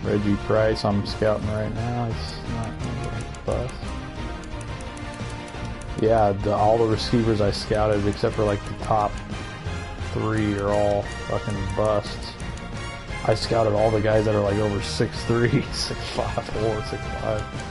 Reggie Price, I'm scouting right now. It's not a bust. Yeah, all the receivers I scouted, except for like the top 3, are all fucking busts. I scouted all the guys that are like over 6'3", 6'5", 4, 6'5".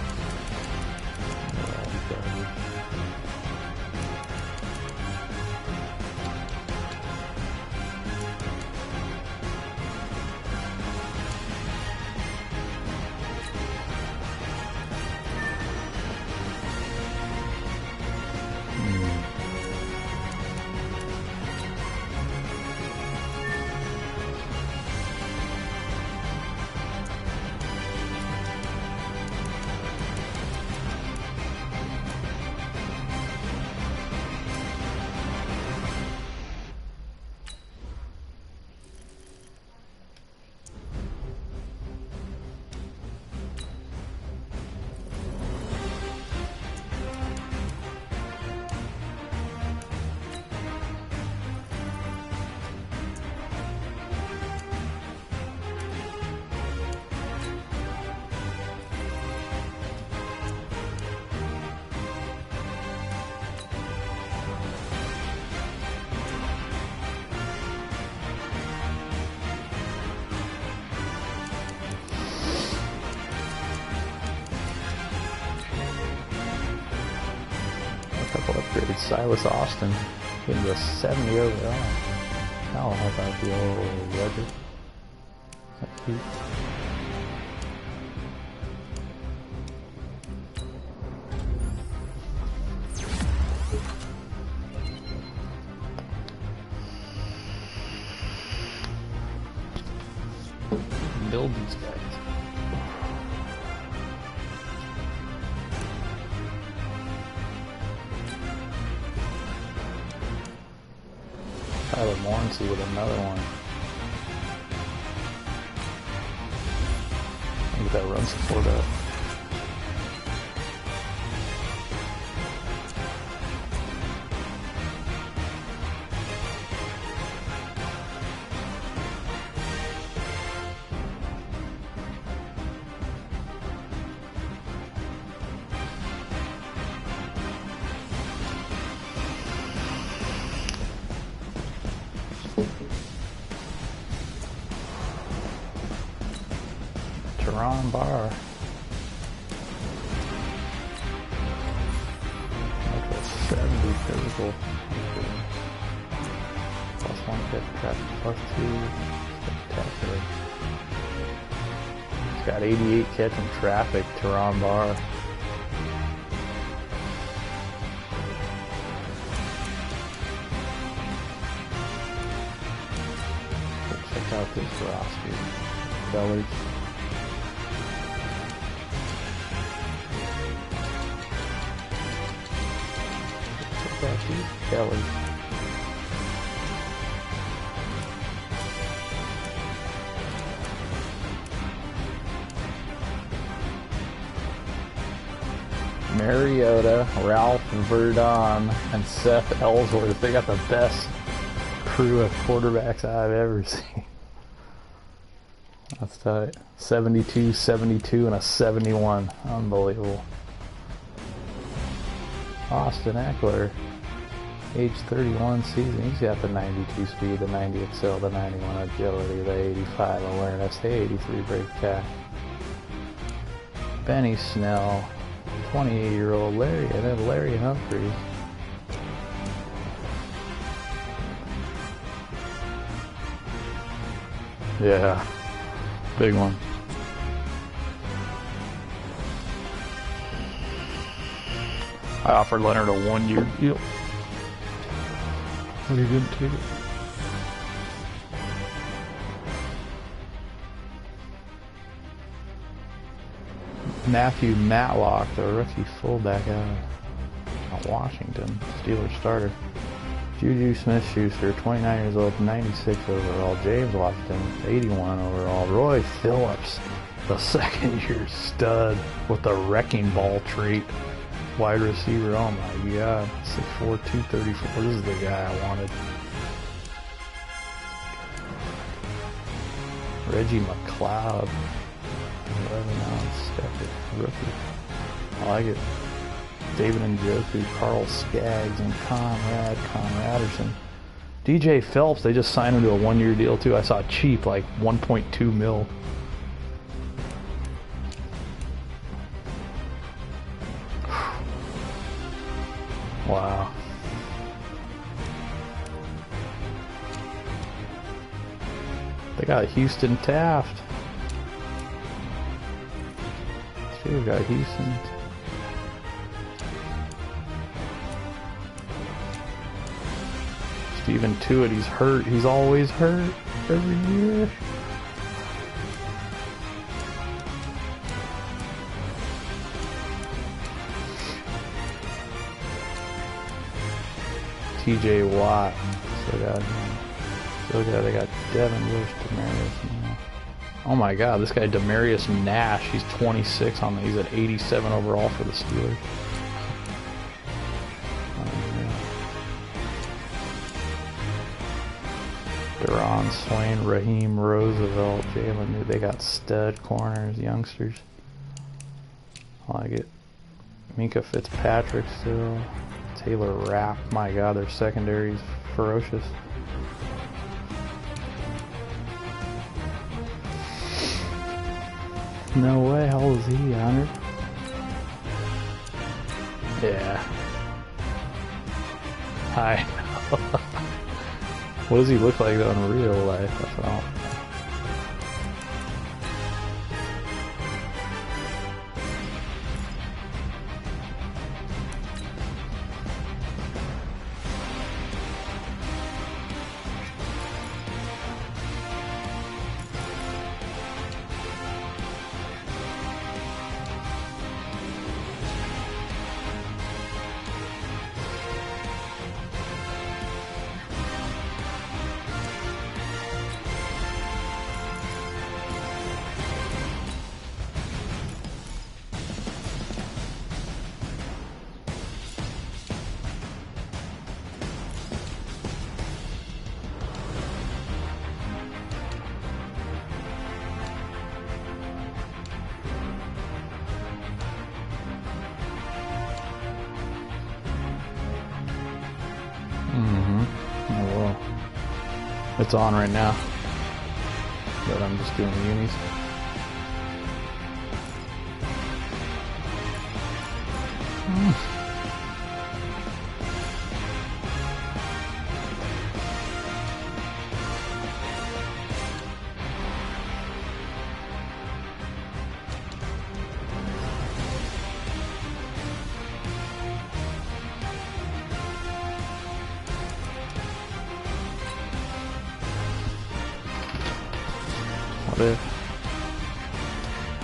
Couple upgrades. Silas Austin getting to 70 overall. How about the old Roger? Is that cute? Build these guys. Tyler Morrissey with another one. Get that run support up. Ron Barr. Like a 70 physical. +1 catch traffic, +2 spectacular. He's got 88 catch and traffic to Ron Barr. Check out this roster. Bellers. Kelly. Mariota, Ralph Verdon, and Seth Ellsworth. They got the best crew of quarterbacks I've ever seen. That's tight. 72, 72, and a 71. Unbelievable. Austin Eckler, age 31 season. He's got the 92 speed, the 90 excel, the 91 agility, the 85 awareness, the 83 break tack. Benny Snell, 28-year-old Larry, and then Larry Humphries. Yeah, big one. I offered Leonard a 1-year deal. But he didn't take it. Matthew Matlock, the rookie fullback out of Washington, Steelers starter. Juju Smith-Schuster, 29 years old, 96 overall. James Washington, 81 overall. Roy Phillips, the second-year stud with the wrecking ball trait. Wide receiver, oh my god, 6'4", 234. This is the guy I wanted. Reggie McLeod, 11 now, Stecker, rookie. I like it. David Njoku, Carl Skaggs, and Conraderson. DJ Phelps, they just signed him to a 1-year deal too. I saw cheap, like 1.2 mil. Wow. They got Houston Taft. Steelers got Houston. Steven Tuitt, he's hurt. He's always hurt every year. TJ Watt. They got Devin Bush, Demarius. Oh my God, this guy Demarius Nash. He's 26 on the. He's at 87 overall for the Steelers. Deron Swain, Raheem Roosevelt, Jalen New. They got stud corners, youngsters. I like it. Minka Fitzpatrick still. Taylor Rapp. My God, their secondary's ferocious. No way. How old is he? 100? Yeah. I know. What does he look like though in real life? That's what I don't know. It's on right now, but I'm just doing the unis.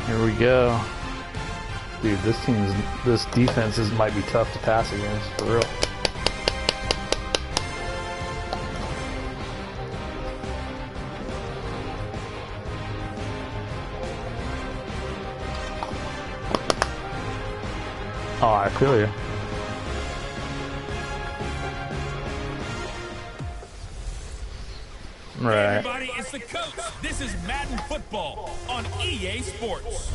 Here we go. Dude, this defense might be tough to pass against, for real. Oh, I feel you. Right. Hey everybody, it's the COLTS. This is Madden football on EA Sports.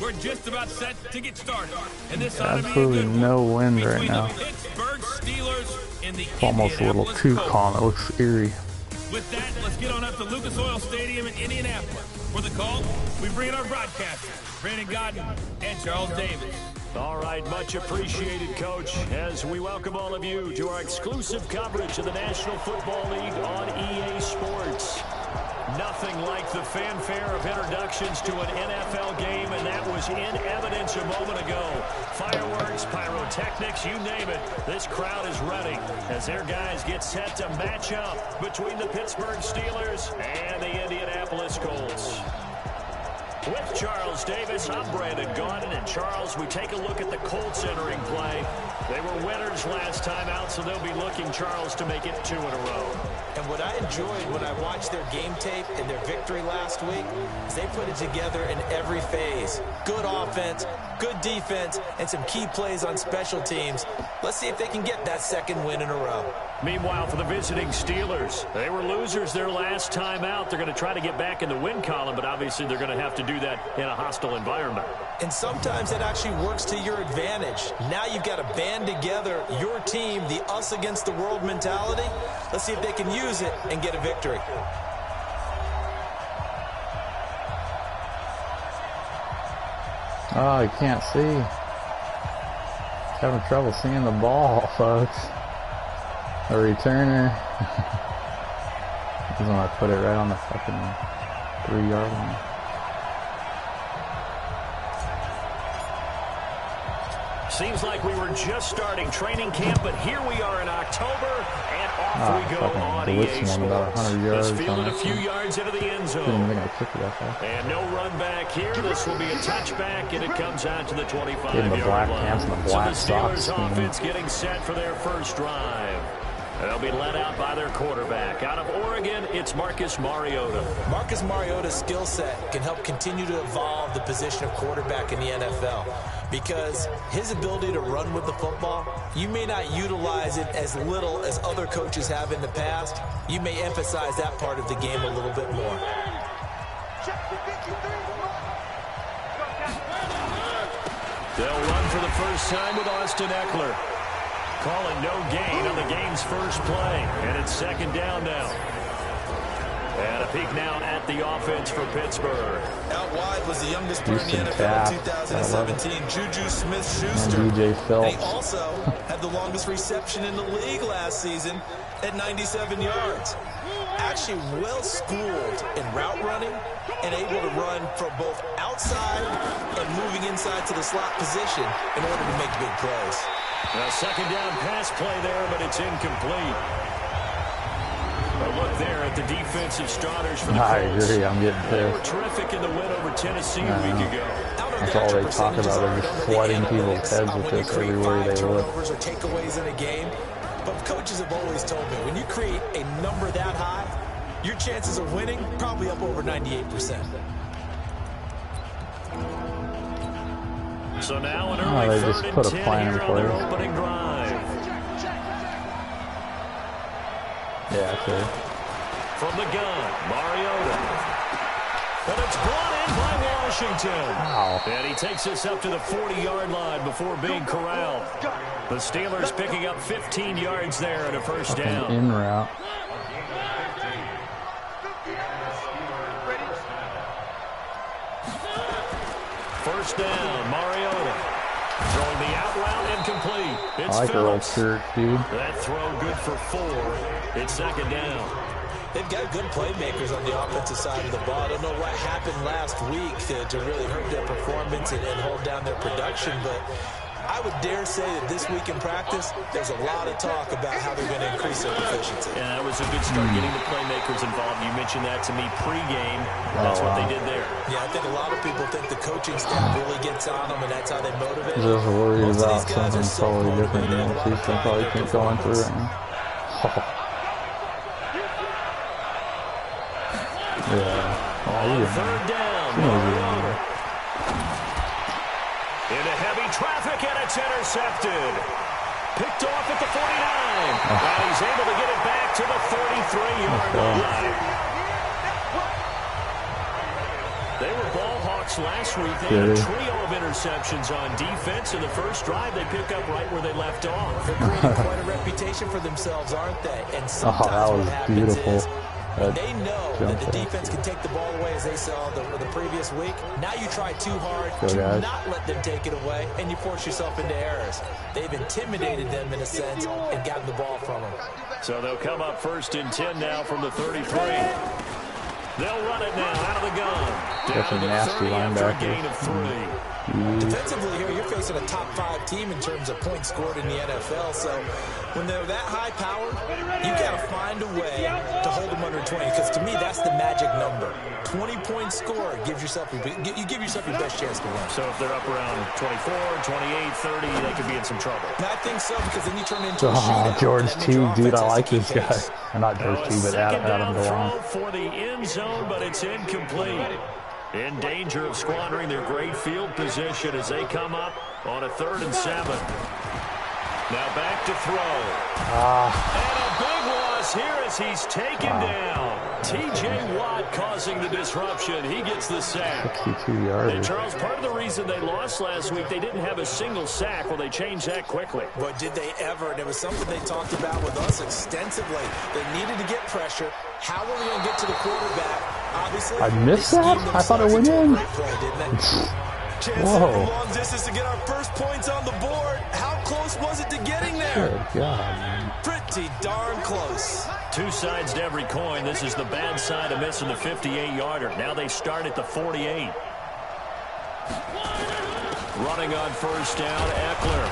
We're just about set to get started. And this absolutely no wind right now. Pittsburgh Steelers and the it's almost a little too calm. It looks eerie. With that, let's get on up to Lucas Oil Stadium in Indianapolis. For the call, we bring in our broadcasters, Brandon Godden and Charles Davis. All right, much appreciated, Coach, as we welcome all of you to our exclusive coverage of the National Football League on EA Sports. Nothing like the fanfare of introductions to an NFL game, and that was in evidence a moment ago. Fireworks, pyrotechnics, you name it, this crowd is ready as their guys get set to match up between the Pittsburgh Steelers and the Indianapolis Colts. With Charles Davis, I'm Brandon Godden, and Charles, we take a look at the Colts entering play. They were winners last time out, so they'll be looking, Charles, to make it 2 in a row. And what I enjoyed when I watched their game tape and their victory last week is they put it together in every phase. Good offense, good defense, and some key plays on special teams. Let's see if they can get that second win in a row. Meanwhile, for the visiting Steelers, they were losers their last time out. They're going to try to get back in the win column, but obviously they're going to have to do that in a hostile environment. And sometimes it actually works to your advantage. Now you've got to band together your team, the us against the world mentality. Let's see if they can use it and get a victory. Oh, you can't see. Having trouble seeing the ball, folks. A returner. He's gonna put it right on the fucking 3-yard line. Seems like we were just starting training camp, but here we are in October, and off we go on EA Sports. Let's field it a few yards into the end zone. And no run back here. This will be a touchback, and it comes out to the 25-yard line. So the Steelers offense getting set for their first drive. They'll be led out by their quarterback. Out of Oregon, it's Marcus Mariota. Marcus Mariota's skill set can help continue to evolve the position of quarterback in the NFL because his ability to run with the football, you may not utilize it as little as other coaches have in the past. You may emphasize that part of the game a little bit more. They'll run for the first time with Austin Eckler. Calling no gain on the game's first play. And it's second down now. And a peek now at the offense for Pittsburgh. Out wide was the youngest player in the NFL in 2017, Juju Smith-Schuster. And he also had the longest reception in the league last season at 97 yards. Actually well-schooled in route running and able to run from both outside and moving inside to the slot position in order to make big plays. A second down pass play there, but it's incomplete. A look there at the defensive starters for the Colts. I agree, I'm getting pissed. They were terrific in the win over Tennessee a week ago. That's all they talk about. They're just flooding people's heads with this everywhere they look. Or takeaways in a game. But coaches have always told me, when you create a number that high, your chances of winning probably up over 98%. So now an early third and 10 here on their opening drive. Yeah, okay. From the gun, Mariota. And it's brought in by Washington. Wow. And he takes us up to the 40-yard line before being corralled. The Steelers picking up 15 yards there and a first down. In route. First down, Mariota. Throwing the out route incomplete. It's I like her old shirt, dude. That throw good for 4. It's second down. They've got good playmakers on the offensive side of the ball. I don't know what happened last week to really hurt their performance and hold down their production, but I would dare say that this week in practice, there's a lot of talk about how they're going to increase their proficiency. Yeah, that was a good start getting the playmakers involved. You mentioned that to me pregame. That's what they did there. Yeah, I think a lot of people think the coaching staff really gets on them, and that's how they motivate them. Just worried about something totally different than what she's probably going through right now. Yeah. Oh, third down. Into heavy traffic, and it's intercepted. Picked off at the 49. And he's able to get it back to the 33-yard line. They were ball hawks last week. They had a trio of interceptions on defense. In the first drive, they pick up right where they left off. They're creating quite a reputation for themselves, aren't they? And sometimes what happens is they know that the defense can take the ball away, as they saw the previous week. Now you try too hard to not let them take it away, and you force yourself into errors. They've intimidated them, in a sense, and gotten the ball from them. So they'll come up first and 10 now from the 33. They'll run it now out of the gun. That's a nasty linebacker. Gain of 3. Defensively here, you're facing a top-5 team in terms of points scored in the NFL. So when they're that high-powered, you got to find a way to hold them under 20. Because to me, that's the magic number. 20-point score gives yourself you give yourself your best chance to win. So if they're up around 24, 28, 30, they could be in some trouble. And I think so, because then you turn into a shootout. George T, dude, I like this guy. Or not George T, but Adam DeLong. For the end zone, but it's incomplete. In danger of squandering their great field position as they come up on a 3rd and 7. Now back to throw. And a big loss here as he's taken down. T.J. Watt causing the disruption. He gets the sack. 62 yards. And Charles, part of the reason they lost last week, they didn't have a single sack. Well, they changed that quickly. But did they ever? And it was something they talked about with us extensively. They needed to get pressure. How are we going to get to the quarterback? Obviously, I missed that? I thought it went in. Whoa. Long distance to get our first points on the board. How close was it to getting there? Good God, man. Pretty darn close. Two sides to every coin. This is the bad side of missing the 58-yarder. Now they start at the 48. Running on first down, Eckler.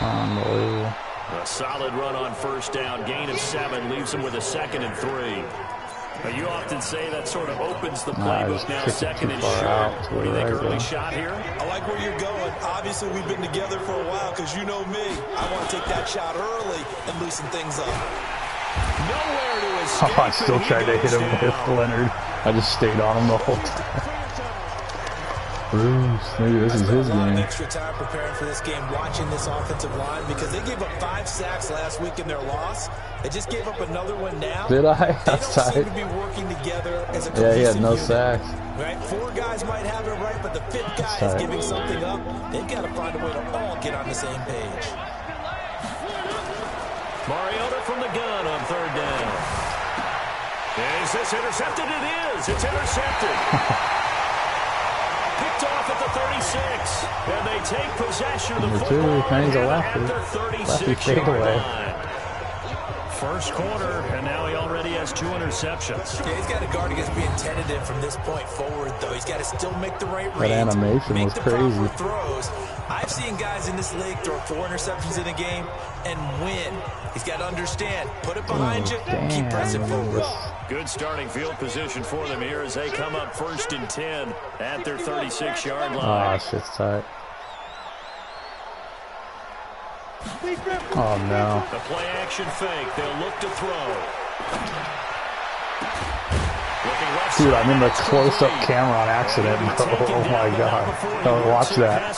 Unbelievable. A solid run on first down. Gain of 7 leaves him with a 2nd and 3. You often say that sort of opens the playbook now, 2nd and short. What do you think, early shot here? I like where you're going. Obviously, we've been together for a while because you know me. I want to take that shot early and loosen things up. Nowhere to escape. I still tried to hit him with Leonard. I just stayed on him the whole time. Bruce, maybe this is his game. I spent a lot of extra time preparing for this game, watching this offensive line, because they gave up 5 sacks last week in their loss. They just gave up another one now. Did I? That's tight. They don't tight. seem to be working together as a Yeah, he had no unit. sacks. Right? 4 guys might have it right, but the 5th guy is giving something up. They've got to find a way to all get on the same page. Mariota from the gun on 3rd down. Is this intercepted? It is. It's intercepted. Picked off at the 36. And they take possession of the football at their 36-yard line. First quarter, and now he already has 2 interceptions. Yeah, he's got to guard against being tentative from this point forward, though. He's got to still make the right reads. That animation was crazy. Throws. I've seen guys in this league throw 4 interceptions in a game and win. He's got to understand. Put it behind you. Keep pressing forward. Good starting field position for them here as they come up 1st and 10 at their 36-yard line. Shit's tight. Oh, no. The play action fake. They'll look to throw. Dude, I'm in the close-up camera on accident. Oh, my God. Don't watch that.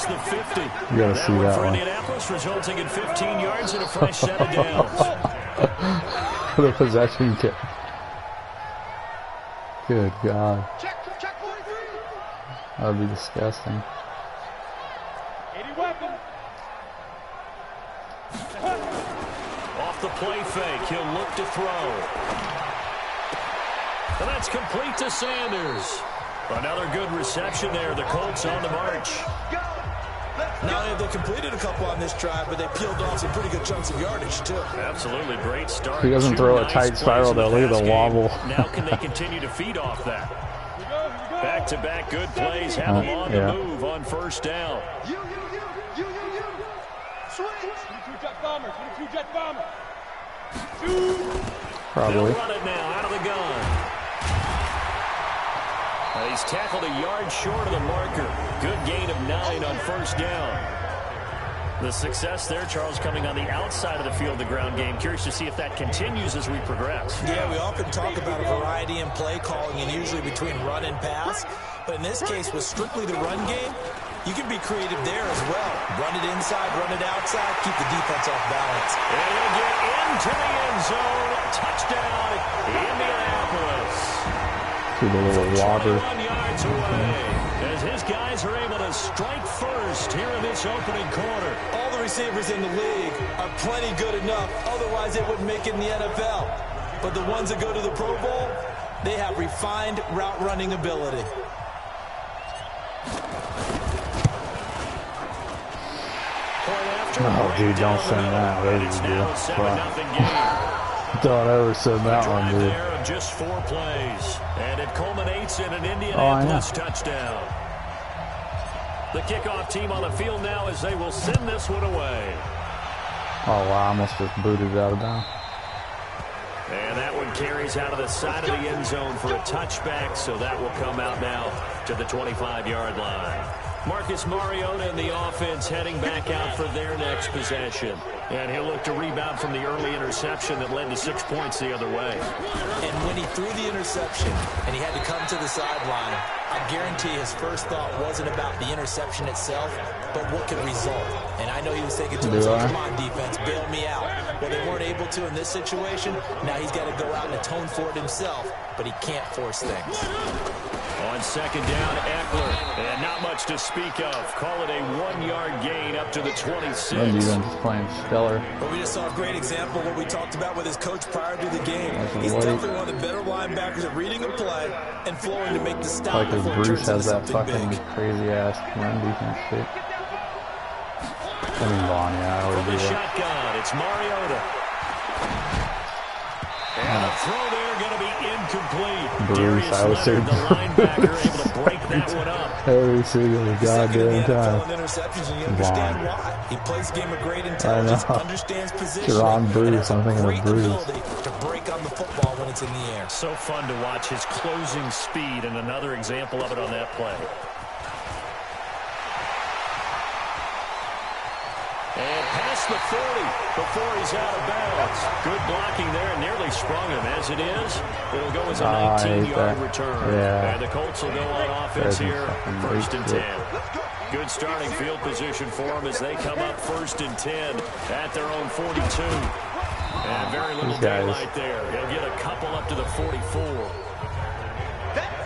You gotta see that one. Indianapolis resulting in 15 yards and a fresh set of downs. The possession kick. Good God. That would be disgusting. Off the play fake, he'll look to throw. And that's complete to Sanders. Another good reception there. The Colts on the march. Not only have they completed a couple on this drive, but they peeled off some pretty good chunks of yardage, too. Absolutely great start. He doesn't throw a tight spiral, though. Look at the wobble. Now can they continue to feed off that? Back-to-back good plays have them on the move on first down. Probably. They'll run it now out of the gun. And he's tackled a yard short of the marker. Good gain of 9 on first down. The success there, Charles, coming on the outside of the field, the ground game. Curious to see if that continues as we progress. Yeah, we often talk about a variety in play calling and usually between run and pass. But in this case, with strictly the run game, you can be creative there as well. Run it inside, run it outside, keep the defense off balance. And he'll get into the end zone. Touchdown, Indianapolis. See the little water. 21 yards away as his guys are able to strike first here in this opening quarter. All the receivers in the league are plenty good enough. Otherwise, they wouldn't make it in the NFL. But the ones that go to the Pro Bowl, they have refined route running ability. Oh, dude, don't send that. Don't ever send that one, dude. Just 4 plays, and it culminates in an Indianapolis touchdown. The kickoff team on the field now as they will send this one away. Oh, wow, I almost just booted it out of bounds. And that one carries out of the side of the end zone for a touchback, so that will come out now to the 25-yard line. Marcus Mariota and the offense heading back out for their next possession. And he'll look to rebound from the early interception that led to 6 points the other way. And when he threw the interception and he had to come to the sideline, I guarantee his first thought wasn't about the interception itself, but what could result. And I know he was thinking to himself, come on, defense, bail me out. Well, they weren't able to in this situation. Now he's got to go out and atone for it himself, but he can't force things. On second down, Eckler. And not much to speak of. Call it a 1-yard gain up to the 26. Defense is playing stellar. But we just saw a great example of what we talked about with his coach prior to the game. He's definitely one of the better linebackers at reading a play and flowing to make the stop. Like if Bruce has that fucking crazy-ass run defense shit. I mean, Vaughn, yeah, I already do that. Shotgun, it's Mariota. And a throw there going to be incomplete. Bruce, I was saying the linebacker able to break that one up. Every single goddamn time. Vaughn. He plays a game of great intelligence, understands position. Jerron Bruce, I'm thinking of Bruce. To break on the football when it's in the air. So fun to watch his closing speed, and another example of it on that play. And past the 40 before he's out of bounds. Good blocking there and nearly sprung him. As it is, it'll go as a 19-yard return. Yeah. And the Colts will go on offense here, 1st and 10. Good starting field position for them as they come up 1st and 10 at their own 42. And very little daylight there. He'll get a couple up to the 44.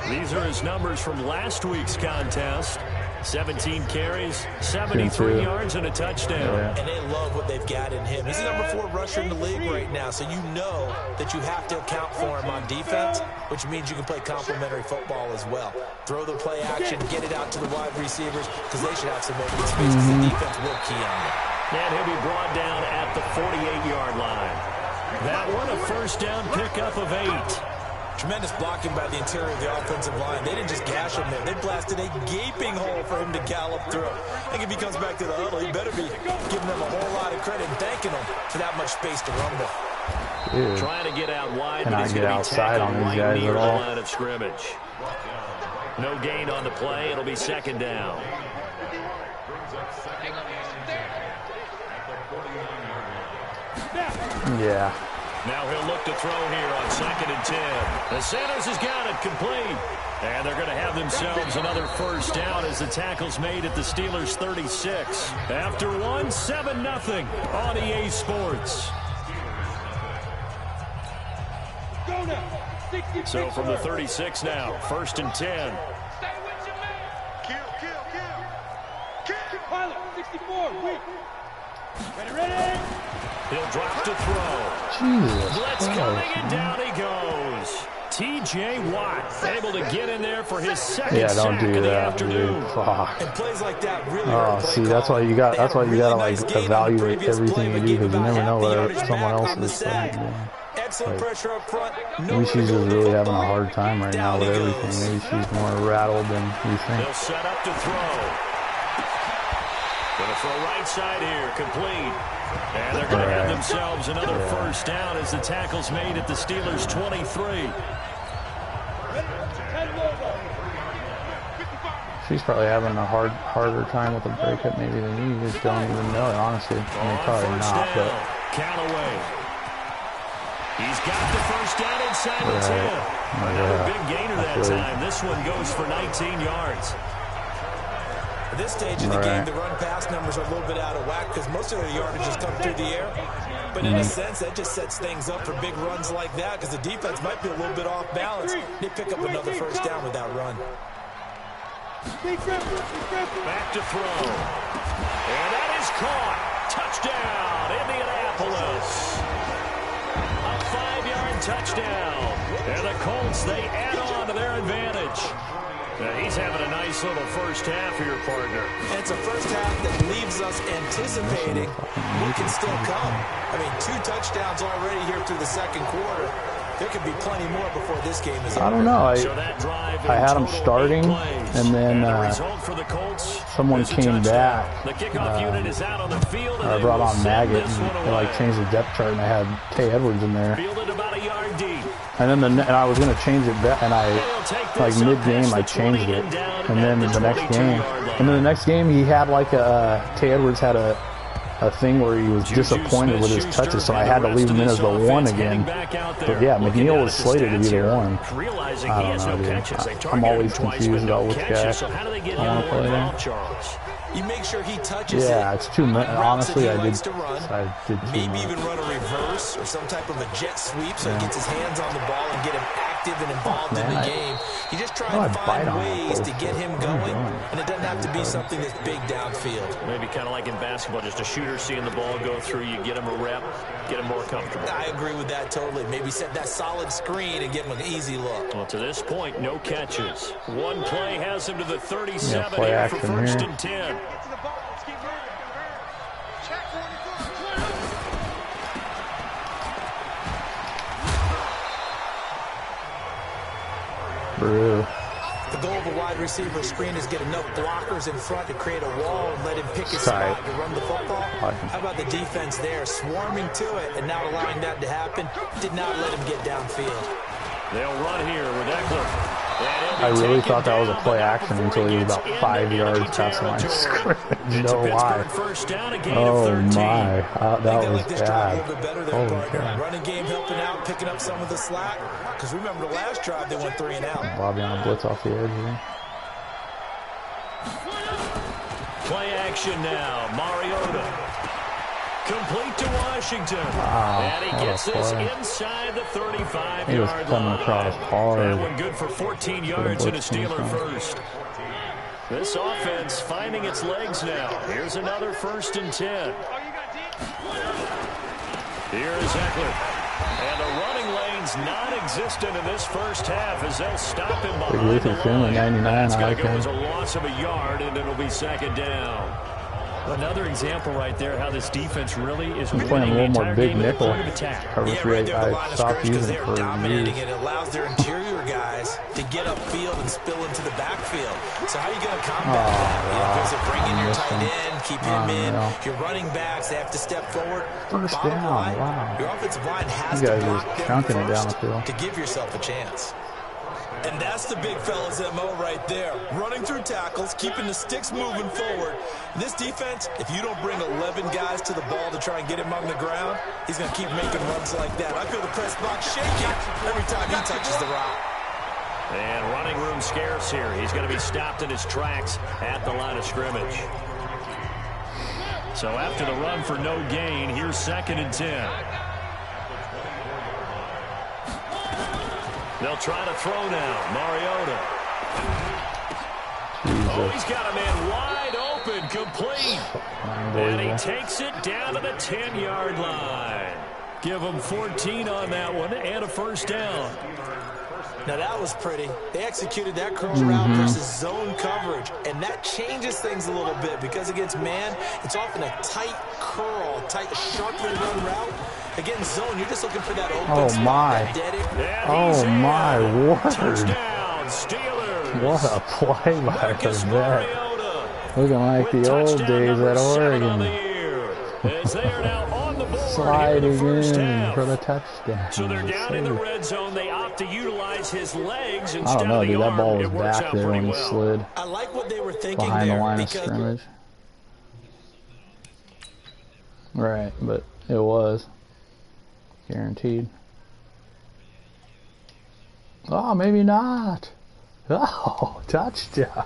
These are his numbers from last week's contest. 17 carries, 73 yards, and a touchdown. Yeah. And they love what they've got in him. He's the number 4 rusher in the league right now, so you know that you have to account for him on defense, which means you can play complementary football as well. Throw the play action, get it out to the wide receivers, because they should have some open space, because the defense will key on them. And he'll be brought down at the 48-yard line. That one, a first down pickup of 8. Tremendous blocking by the interior of the offensive line. They didn't just gash him there. They blasted a gaping hole for him to gallop through. I think if he comes back to the huddle, he better be giving them a whole lot of credit and thanking them for that much space to rumble. Dude, trying to get out wide, but he's going to be outside on these right guys near at the all. line of scrimmage. No gain on the play. It'll be second down. Yeah. Now he'll look to throw here on 2nd and 10. The Sanders has got it complete. And they're going to have themselves another first down as the tackle's made at the Steelers' 36. After one, 7-0 on EA Sports. So from the 36 now, 1st and 10. Ready. He'll drop to throw. Jesus. Blitz coming, and down he goes. T.J. Watt able to get in there for his second sack of the afternoon. And plays like that really see, that's why you got. That's why you gotta like evaluate everything you do, because you never know what someone else is saying. Excellent pressure up front. Maybe she's just really having a hard time right now with everything. Maybe she's more rattled than you think. They'll set up to throw. Going to throw right side here, complete. And they're going to have themselves another first down as the tackle's made at the Steelers' 23. She's probably having a harder time with the breakup maybe than you. Just don't even know it, honestly. I mean, probably not, but... Callaway. He's got the first down inside the 10. Another big gainer that time. This one goes for 19 yards. At this stage of the game, the run-pass numbers are a little bit out of whack because most of their yardage just come through the air. But in a sense, that just sets things up for big runs like that because the defense might be a little bit off balance. They pick up another first down with that run. Back to throw. And that is caught. Touchdown, Indianapolis. A 5-yard touchdown. And the Colts, they add on to their advantage. Now he's having a nice little first half here, partner. And it's a first half that leaves us anticipating what can still come. I mean, 2 touchdowns already here through the second quarter. There could be plenty more before this game is over. I don't know. I had him starting, and then someone came back. I brought on Maggot, and they like changed the depth chart, and I had Tay Edwards in there. And then I was gonna change it back, and I like mid-game I changed it, and then the next game, he had like Tay Edwards had a a thing where he was disappointed with his touches, so I had to leave him in as the 1 again. But yeah, McNeil was slated to be the 1. I don't know, dude. I'm always confused about which guy I want to play there. You make sure he touches it. Yeah, it's too much. Honestly, I did too Maybe much. even run a reverse or some type of a jet sweep so he gets his hands on the ball and get him active and involved in the game. You just try and find ways to get him going, and it doesn't have to be something that's big downfield. Maybe kind of like in basketball, just a shooter seeing the ball go through, you get him a rep, get him more comfortable. I agree with that totally. Maybe set that solid screen and give him an easy look. Well, to this point, no catches. One play has him to the 37 play here for action 1st here. and 10. Brew. The goal of a wide receiver screen is get enough blockers in front to create a wall and let him pick his spot to run the football. How about the defense there, swarming to it and not allowing that to happen? Did not let him get downfield. They'll run here with Eckler. I really thought that was a play action until he was about 5 yards past the line of scrimmage. No lie. Oh my, that was bad. Holy crap. Running game helping out, picking up some of the slack. Because remember the last drive they went 3 and out. Bobby on a blitz off the edge here. Play action now, Mariota. Complete to Washington. Wow, and he gets this inside the 35-yard line. He was coming across hard. That one good for 14 yards and a Steeler first. This offense finding its legs now. Here's another 1st and 10. Here's Eckler. And the running lane's non-existent in this first half as they'll stop him behind the line. 99, That's I going like to go him. as a loss of a yard, and it'll be 2nd down. Another example right there how this defense really is I'm playing a little more big nickel. Yeah, right there at the line of scrimmage because they're dominating it. It allows their interior guys to get upfield and spill into the backfield. So how are you going to combat that? Because they're bringing your tight end, keep him in. Your running backs, they have to step forward. First down, wow. Your offensive line has You to guys block are them chunking it down the first field. to give yourself a chance. And that's the big fella's MO right there. Running through tackles, keeping the sticks moving forward. This defense, if you don't bring 11 guys to the ball to try and get him on the ground, he's going to keep making runs like that. I feel the press box shaking every time he touches the rock. And running room scarce here. He's going to be stopped in his tracks at the line of scrimmage. So after the run for no gain, here's 2nd and 10. They'll try to throw now. Mariota. Oh, he's got a man wide open, complete. And he takes it down to the 10-yard line. Give him 14 on that one and a 1st down. Now that was pretty. They executed that curl route versus zone coverage, and that changes things a little bit because against man, it's often a tight curl, tight, sharply run route. Against zone, you're just looking for that open spot, that dead. Oh my word. Touchdown, Steelers. What a play by that. Looking like the old days at Oregon. Sliding in for the touchdown. So they're down in the red zone. They opt to utilize his legs instead I don't know, of the dude. That arm. ball was It works back out there when pretty he well. slid I like what they were thinking behind the there line of because scrimmage. Right, but it was guaranteed. Oh, maybe not. Oh, touchdown.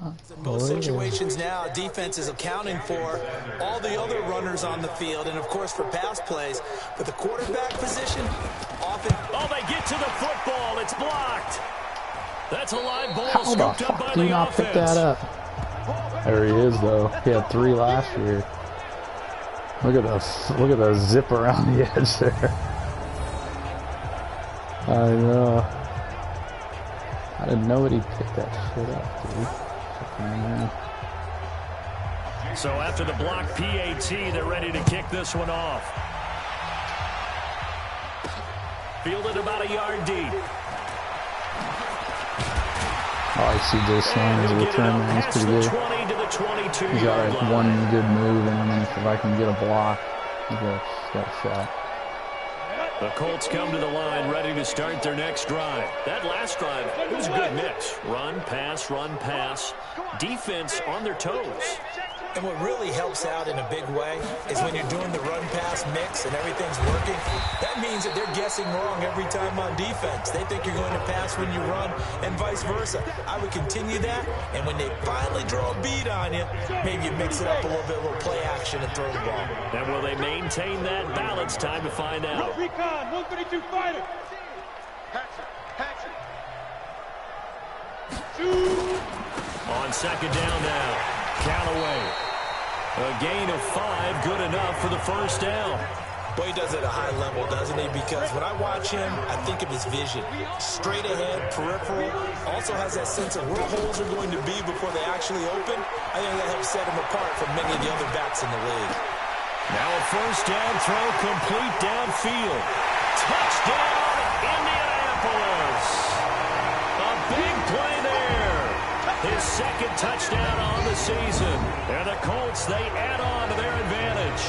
in most situations now, defense is accounting for all the other runners on the field and, of course, for pass plays. But the quarterback position often... Oh, they get to the football. It's blocked. That's a live ball How the scooped up by fuck do you the not offense. pick that up? There he is, though. He had 3 last year. Look at the zip around the edge there. I know. How did nobody pick that shit up, dude? So after the block PAT, they're ready to kick this one off. Fielded about a yard deep. I like CJ Sloan as a return man. He's pretty good. He's got like one good move, and then if I can get a block, he's got a shot. The Colts come to the line ready to start their next drive. That last drive, it was a good mix. Run, pass, defense on their toes. And what really helps out in a big way is when you're doing the run-pass mix and everything's working, that means that they're guessing wrong every time on defense. They think you're going to pass when you run and vice versa. I would continue that, and when they finally draw a beat on you, maybe you mix it up a little bit, a little play action and throw the ball. And will they maintain that balance? Time to find out. Recon, 132 fighter. On second down now. Count away. A gain of 5, good enough for the first down. Boy, he does it at a high level, doesn't he? Because when I watch him, I think of his vision. Straight ahead, peripheral. Also has that sense of where holes are going to be before they actually open. I think that helps set him apart from many of the other backs in the league. Now a first down throw complete downfield. Touchdown, Indianapolis. A big play there. His second touchdown on the season. And the Colts, they add on to their advantage.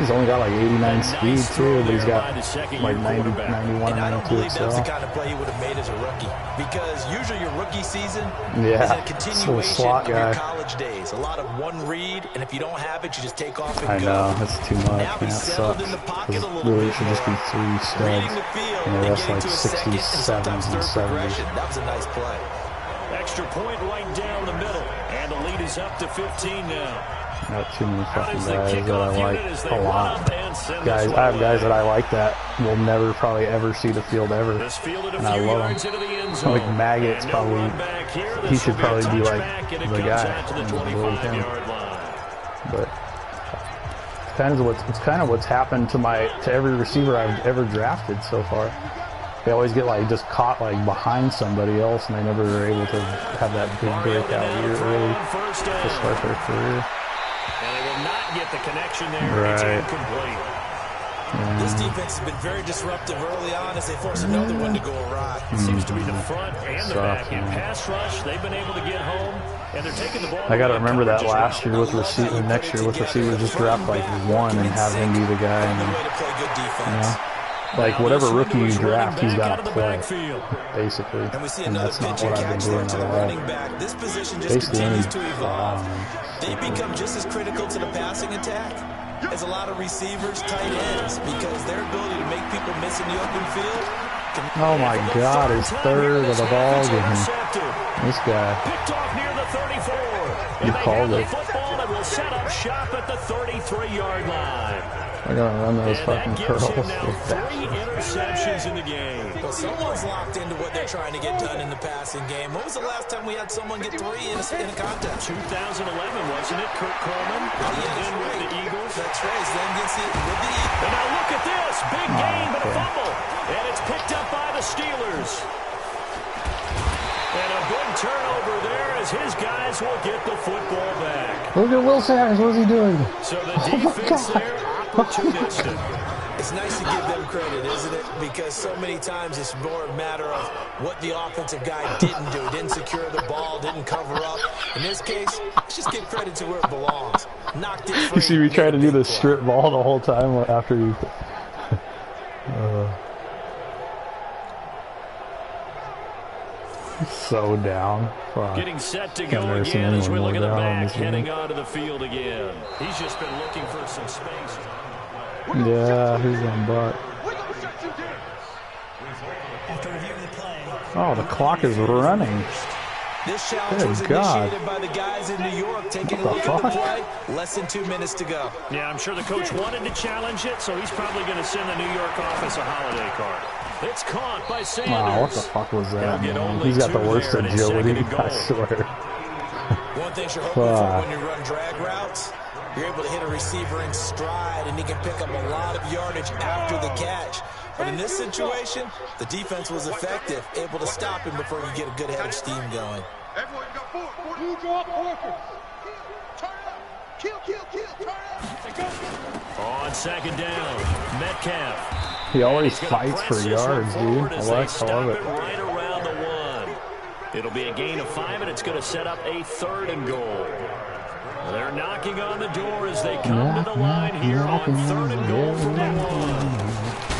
He's only got like 89 speed too, but he's got like 90, 91 and I don't believe so. that's the kind of play he would have made as a rookie. Because usually your rookie season is a continuation of your college days. A lot of one read, and if you don't have it, you just take off and I go. know, that's too much. Now he's settled in the pocket a little really bit should just be 3 studs. reading the field And the and rest getting like to a second 60s, and sometimes 70s, third and 70s. progression. That was a nice play. Extra point right down the middle. And the lead is up to 15 now. Not too many fucking guys that I like a lot. Guys, I have guys that I like that will never probably ever see the field ever, and I love them. Like Maggot's probably, he should probably be like the guy and build him. But it's kind of what's happened to every receiver I've ever drafted so far. They always get like just caught like behind somebody else, and they never are able to have that big breakout year early to start their career. And they will not get the connection there. It's incomplete. This defense has been very disruptive early on as they force another one to go awry. It seems to be the front and the back. In pass rush, they've been able to get home, and they're taking the ball. I got to remember that last year with receivers, next year with receivers, just draft like one and have him be the guy. And, like whatever rookie you draft, he's got to play, basically. And that's not what I've been doing at all. This position just continues to evolve. They become just as critical to the passing attack as a lot of receivers, tight ends, because their ability to make people miss in the open field. Oh my God, his third of the ball game. This guy. Picked off near the 34. You called it. Football and will set up shop at the 33-yard line. I gotta run those fucking curls. 3 interceptions in the game. Well, someone's locked into what they're trying to get done in the passing game. When was the last time we had someone get 3 in a contest? 2011, wasn't it? Kurt Coleman with the Eagles. That's right. He's then against with the Eagles. And now look at this. Big game and a fumble. And it's picked up by the Steelers. And a big turnover there as his guys will get the football back. Look at Will Sanders. What is he doing? So the defense there, opportunistic. It's nice to give them credit, isn't it? Because so many times it's more a matter of what the offensive guy didn't do. Didn't secure the ball, didn't cover up. In this case, let's just give credit to where it belongs. Knocked it free. You see me trying to do the strip ball the whole time after you... so down. Fuck. Getting set to go again as we look at the back heading onto the field again. He's just been looking for some space. Yeah, he's on butt. Oh, the clock is running. This challenge was initiated by the guys in New York. Taking a look at the play. Less than 2 minutes to go. Yeah, I'm sure the coach wanted to challenge it, so he's probably going to send the New York office a holiday card. It's caught by Sanders. Wow, what the fuck was that, man? He's got the worst agility, I swear. One thing you're hoping for when you run drag routes, you're able to hit a receiver in stride, and he can pick up a lot of yardage after the catch. But in this situation, the defense was effective, able to stop him before you get a good head of steam going. Everyone got forward. You drop forward. Turn up. Kill. Turn up. On second down, Metcalf. He always fights for yards, dude. I love it. Right around the 1. It'll be a gain of 5, and it's going to set up a 3rd and goal. They're knocking on the door as they come to the line here on 3rd and goal from the 1.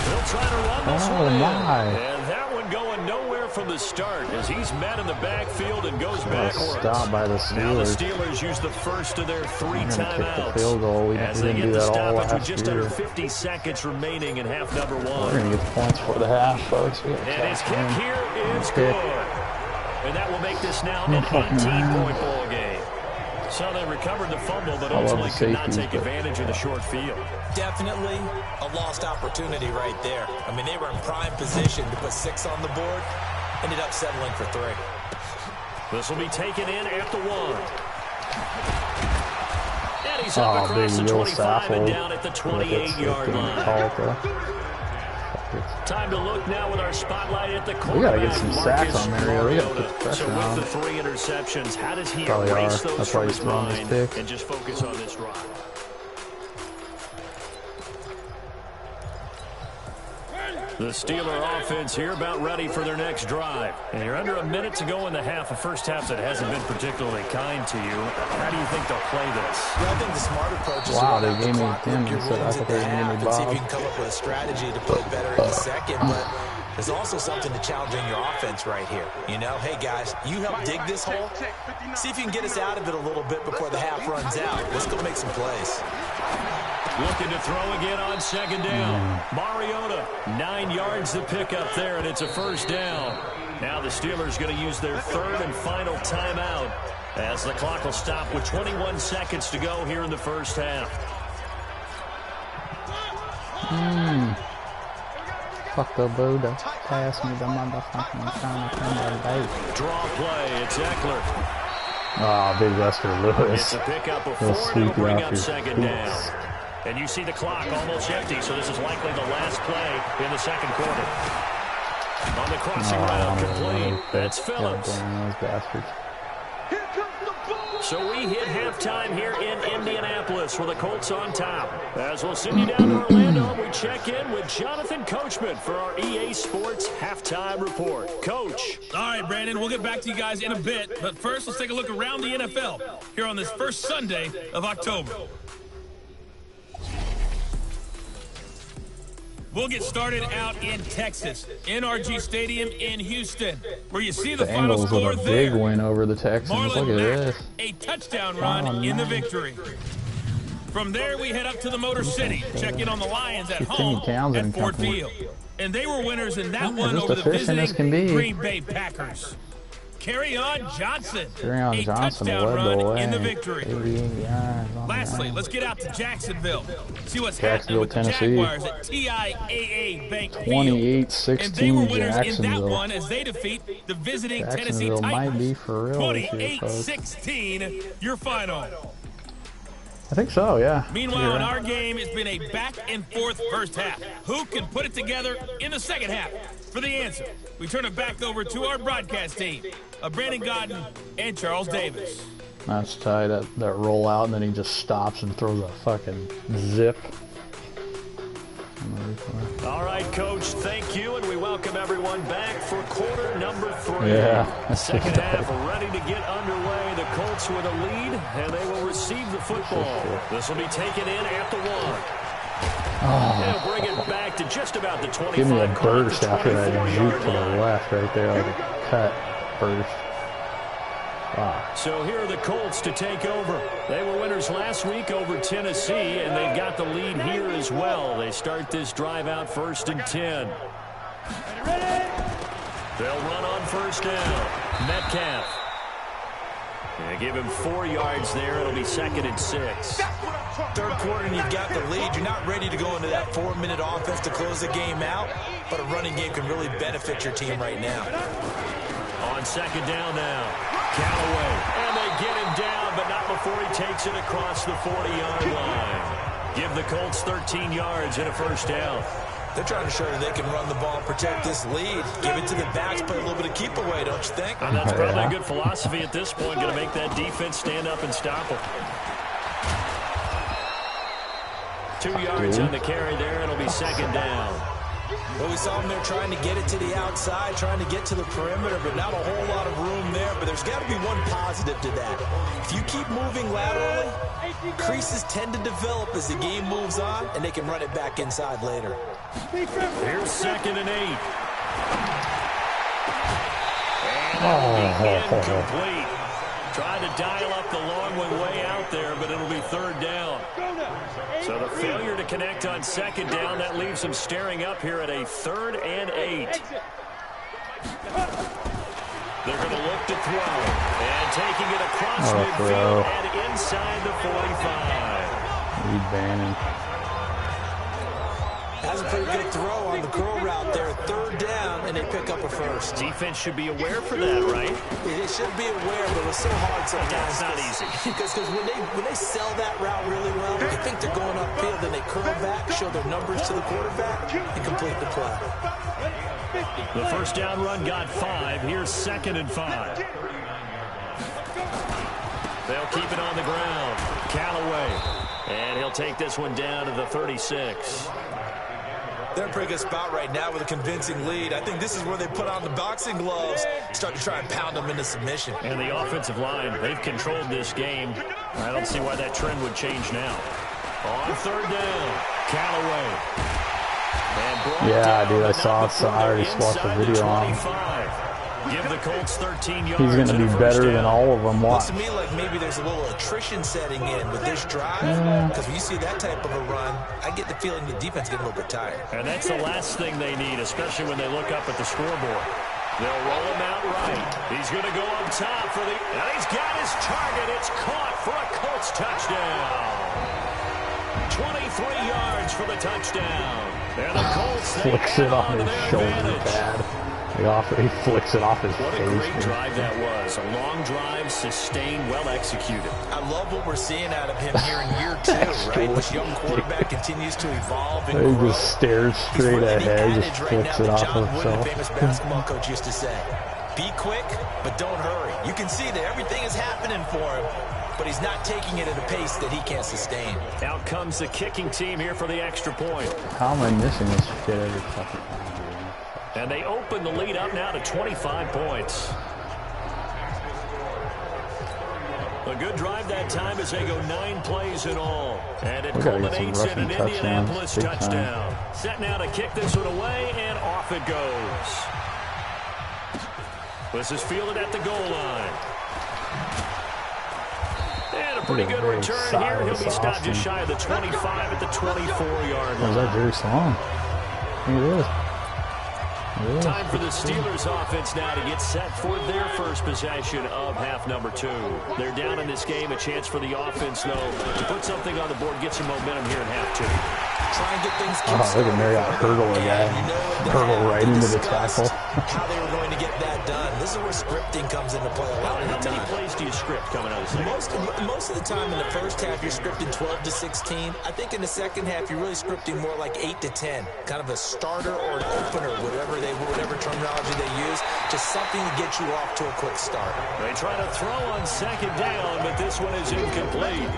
They'll try to run this one in. And that one going nowhere from the start as he's met in the backfield and goes backwards. Stop by the Steelers. Now the Steelers use the first of their 3 timeouts. The field goal. As they get the stoppage with just under 50 seconds remaining in half number 1. We're going to get the points for the half, folks. And his kick here is good. And that will make this now an 18-point ball game. So they recovered the fumble, but ultimately could not take advantage of the short field. Definitely a lost opportunity right there. I mean, they were in prime position to put 6 on the board. Ended up settling for 3. This will be taken in at the 1. And he's up across the 25 and down at the 28-yard line. Time to look now with our spotlight at the quarterback. We gotta get some sacks on Mariota. We gotta put pressure on. So with the 3 interceptions, how does he probably erase those That's from his mind and just focus on this run? The Steeler offense here about ready for their next drive. And you're under a minute to go in the half, a first half that hasn't been particularly kind to you. How do you think they'll play this? Well, I think the smart approach is they gave me Tim instead. I thought they gave me Bob. See if you can come up with a strategy to play better in the second, but there's also something to challenging your offense right here. You know, hey guys, you help dig this hole. See if you can get us out of it a little bit before the half runs out. Let's go make some plays. Looking to throw again on second down. Mariota, 9 yards to pick up there, and it's a first down. Now the Steelers going to use their 3rd and final timeout as the clock will stop with 21 seconds to go here in the first half. Fuck the Buddha. Pass me the motherfucking trying to come out. Draw play. It's Eckler. Oh, big Lester Lewis. It's a pickup of 4 and it'll bring up second down. And you see the clock almost empty, so this is likely the last play in the second quarter. On the crossing route, complete. That's Phillips. Those bastards. So we hit halftime here in Indianapolis with the Colts on top. As we'll send you down to Orlando, we check in with Jonathan Coachman for our EA Sports Halftime Report. Coach. All right, Brandon, we'll get back to you guys in a bit. But first, let's take a look around the NFL here on this first Sunday of October. We'll get started out in Texas, NRG Stadium in Houston, where you see the final Bengals score with a there. big win over the Texans. Marlon Look at Mack, this. a touchdown run in the victory. From there, we head up to the Motor City, check in on the Lions at home at Ford Field. And they were winners in that one over the visiting Green Bay Packers. Kerryon Johnson, a touchdown run in the victory. Lastly, let's get out to Jacksonville. See what's happening with the Jaguars at TIAA Bank Field. 28-16 And they were winners Jacksonville. in that one as they defeat the visiting Tennessee Jacksonville might be Titans. for real this year, folks. 28-16, your final. I think so, yeah. Meanwhile, in our game, it's been a back-and-forth first half. Who can put it together in the second half? For the answer, we turn it back over to our broadcast team of Brandon Godden and Charles Davis. That's tight, that rollout, and then he just stops and throws a fucking zip. All right, Coach, thank you, and we welcome everyone back for quarter number 3. Yeah. Second half ready to get underway. The Colts with a lead, and they will receive the football. This will be taken in at the 1. They'll bring it back to just about the 25. Give me a burst after that juke to the left right there, like a cut burst. Wow. So here are the Colts to take over. They were winners last week over Tennessee, and they've got the lead here as well. They start this drive out 1st and 10. They'll run on first down. Metcalf. They give him 4 yards there. It'll be 2nd and 6. Third quarter and you've got the lead. You're not ready to go into that 4-minute offense to close the game out, but a running game can really benefit your team right now. On second down now, Callaway. And they get him down, but not before he takes it across the 40-yard line. Give the Colts 13 yards and a first down. They're trying to show that they can run the ball, protect this lead. Give it to the backs, play a little bit of keep away, don't you think? And that's probably a good philosophy at this point. Going to make that defense stand up and stop them. 2 yards on the carry there. It'll be second down. Well, we saw them there trying to get it to the outside, trying to get to the perimeter, but not a whole lot of room there. But there's got to be one positive to that. If you keep moving laterally, creases tend to develop as the game moves on, and they can run it back inside later. Here's 2nd and 8. That'll be incomplete. Tried to dial up the long one way out there, but it'll be third down. So the failure to connect on second down, that leaves them staring up here at a 3rd and 8. They're going to look to throw. And taking it across midfield and inside the 45. Reed Bannon. That's a pretty good throw on the curl route there. 3rd down, and they pick up a first. Defense should be aware for that, right? They should be aware, but it's so hard sometimes. Yeah, it's not easy. Because when they sell that route really well, they think they're going upfield, then they curl back, show their numbers to the quarterback, and complete the play. The first down run got 5. Here's 2nd and 5. They'll keep it on the ground. Callaway. And he'll take this one down to the 36. They're in a pretty good spot right now with a convincing lead. I think this is where they put on the boxing gloves, start to try and pound them into submission. And the offensive line, they've controlled this game. I don't see why that trend would change now. On 3rd down, Callaway. Yeah, dude, I already watched the video on him. Give the Colts 13 yards. He's going to be better than all of them. Looks to me like maybe there's a little attrition setting in with this drive. Because when you see that type of a run, I get the feeling the defense getting a little bit tired. And that's the last thing they need, especially when they look up at the scoreboard. They'll roll him out right. He's going to go up top for the... And he's got his target. It's caught for a Colts touchdown. 23 yards for the touchdown. And the Colts, flicks it on his shoulder pad. He flicks it off his face. What a great drive that was. A long drive, sustained, well executed. I love what we're seeing out of him here in year 2, right? This young quarterback continues to evolve and grow. He just stares straight ahead, just flicks it off of himself. The famous basketball coach used to say, be quick, but don't hurry. You can see that everything is happening for him, but he's not taking it at a pace that he can't sustain. Out comes the kicking team here for the extra point. How am I missing this shit every fucking time? And they open the lead up now to 25 points. A good drive that time as they go 9 plays in all. And it culminates in an Indianapolis touchdown. Set now to kick this one away, and off it goes. This is fielded at the goal line. And a pretty good return here. He'll be stopped just shy of the 25 at the 24-yard line. Was that very long? It is. Time for the Steelers offense now to get set for their first possession of half number 2. They're down in this game. A chance for the offense, though, to put something on the board, get some momentum here in half 2. Try and get things look at Marriott hurdle again. Hurdle right into the tackle. How they were going to get that done. This is where scripting comes into play a lot of the time. How many plays do you script coming out of the second? Most of the time in the first half, you're scripting 12 to 16. I think in the second half, you're really scripting more like 8 to 10. Kind of a starter or an opener, whatever terminology they use. Just something to get you off to a quick start. They try to throw on second down, but this one is incomplete.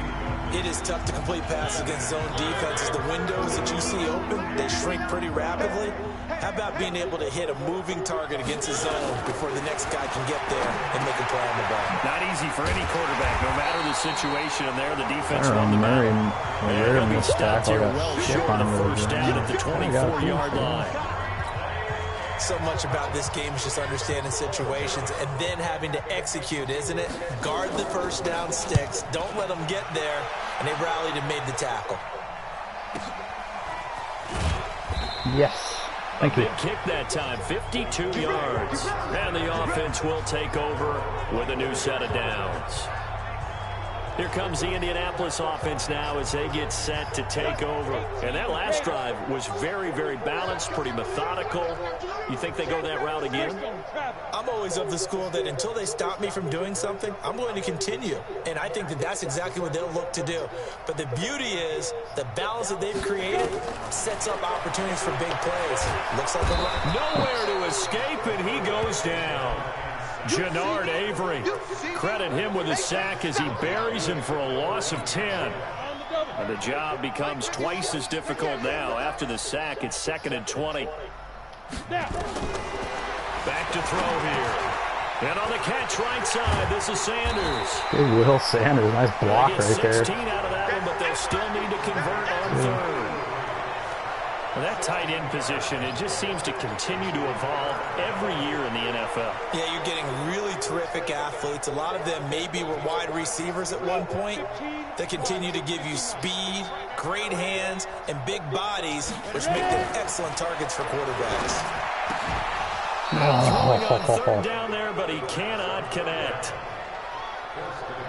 It is tough to complete passes against zone defenses. The windows that you see open, they shrink pretty rapidly. How about being able to hit a moving target against a zone before the next guy can get there and make a play on the ball? Not easy for any quarterback, no matter the situation. And there, the defense won the battle. They're going to be stopped here well short of the first down at the 24-yard line. So much about this game is just understanding situations and then having to execute, isn't it? Guard the first down sticks. Don't let them get there. And they rallied and made the tackle. Yes. Thank you. Big kick that time, 52 yards. And the offense will take over with a new set of downs. Here comes the Indianapolis offense now as they get set to take over. And that last drive was very, very balanced, pretty methodical. You think they go that route again? I'm always of the school that until they stop me from doing something, I'm going to continue. And I think that that's exactly what they'll look to do. But the beauty is the balance that they've created sets up opportunities for big plays. Looks like a run. Nowhere to escape, and he goes down. Jannard Avery, credit him with a sack as he buries him for a loss of 10. And the job becomes twice as difficult now. After the sack, it's 2nd and 20. Back to throw here. And on the catch right side, this is Sanders. Hey, Will Sanders, nice block right there. 16 out of that one, but they'll still need to convert on third. Well, that tight end position, it just seems to continue to evolve every year in the NFL. NFL. Yeah, you're getting really terrific athletes. A lot of them maybe were wide receivers at one point. They continue to give you speed, great hands, and big bodies, which make them excellent targets for quarterbacks. Throwing on third down there, but he cannot connect.